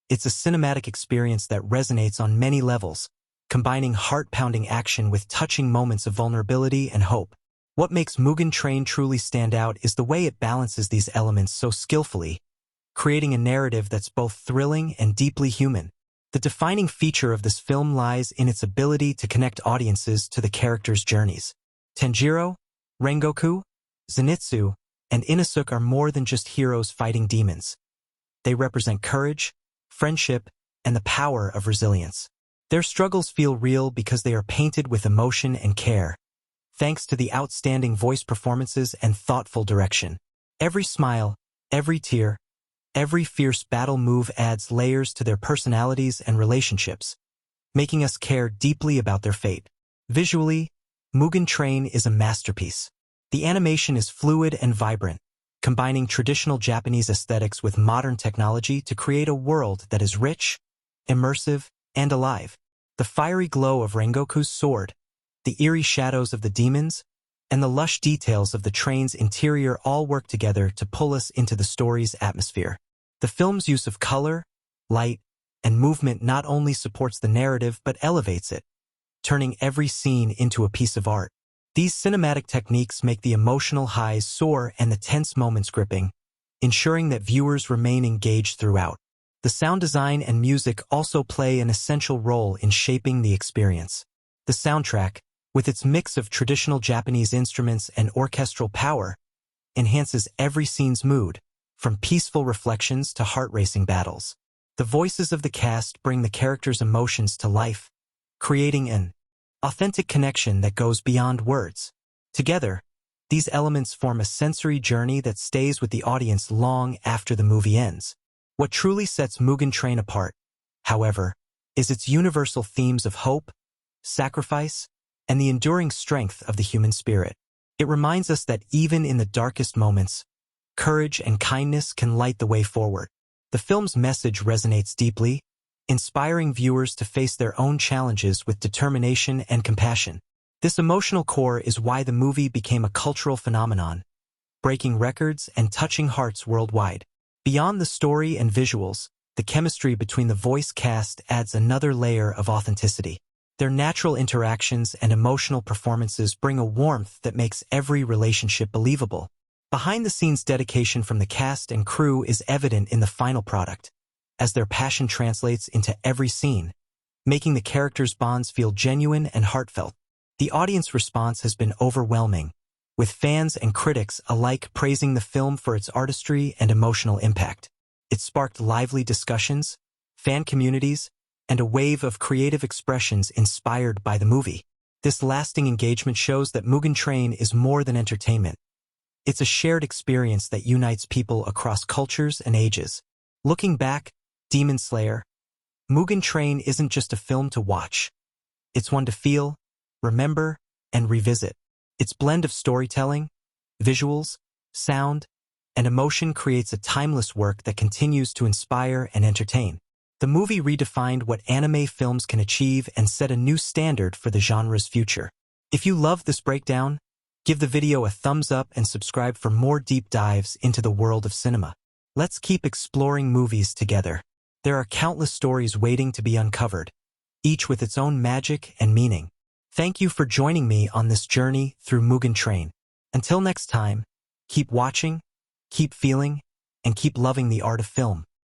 It's a cinematic experience that resonates on many levels, combining heart-pounding action with touching moments of vulnerability and hope. What makes Mugen Train truly stand out is the way it balances these elements so skillfully, creating a narrative that's both thrilling and deeply human. The defining feature of this film lies in its ability to connect audiences to the characters' journeys. Tanjiro, Rengoku, Zenitsu, and Inosuke are more than just heroes fighting demons. They represent courage, friendship, and the power of resilience. Their struggles feel real because they are painted with emotion and care, thanks to the outstanding voice performances and thoughtful direction. Every smile, every tear, every fierce battle move adds layers to their personalities and relationships, making us care deeply about their fate. Visually, Mugen Train is a masterpiece. The animation is fluid and vibrant, combining traditional Japanese aesthetics with modern technology to create a world that is rich, immersive, and alive. The fiery glow of Rengoku's sword, the eerie shadows of the demons, and the lush details of the train's interior all work together to pull us into the story's atmosphere. The film's use of color, light, and movement not only supports the narrative but elevates it, turning every scene into a piece of art. These cinematic techniques make the emotional highs soar and the tense moments gripping, ensuring that viewers remain engaged throughout. The sound design and music also play an essential role in shaping the experience. The soundtrack, with its mix of traditional Japanese instruments and orchestral power, enhances every scene's mood, from peaceful reflections to heart-racing battles. The voices of the cast bring the characters' emotions to life, creating an authentic connection that goes beyond words. Together, these elements form a sensory journey that stays with the audience long after the movie ends. What truly sets Mugen Train apart, however, is its universal themes of hope, sacrifice, and the enduring strength of the human spirit. It reminds us that even in the darkest moments, courage and kindness can light the way forward. The film's message resonates deeply, inspiring viewers to face their own challenges with determination and compassion. This emotional core is why the movie became a cultural phenomenon, breaking records and touching hearts worldwide. Beyond the story and visuals, the chemistry between the voice cast adds another layer of authenticity. Their natural interactions and emotional performances bring a warmth that makes every relationship believable. Behind-the-scenes dedication from the cast and crew is evident in the final product, as their passion translates into every scene, making the characters' bonds feel genuine and heartfelt. The audience response has been overwhelming, with fans and critics alike praising the film for its artistry and emotional impact. It sparked lively discussions, fan communities, and a wave of creative expressions inspired by the movie. This lasting engagement shows that Mugen Train is more than entertainment. It's a shared experience that unites people across cultures and ages. Looking back, Demon Slayer, Mugen Train isn't just a film to watch. It's one to feel, remember, and revisit. Its blend of storytelling, visuals, sound, and emotion creates a timeless work that continues to inspire and entertain. The movie redefined what anime films can achieve and set a new standard for the genre's future. If you love this breakdown, give the video a thumbs up and subscribe for more deep dives into the world of cinema. Let's keep exploring movies together. There are countless stories waiting to be uncovered, each with its own magic and meaning. Thank you for joining me on this journey through Mugen Train. Until next time, keep watching, keep feeling, and keep loving the art of film.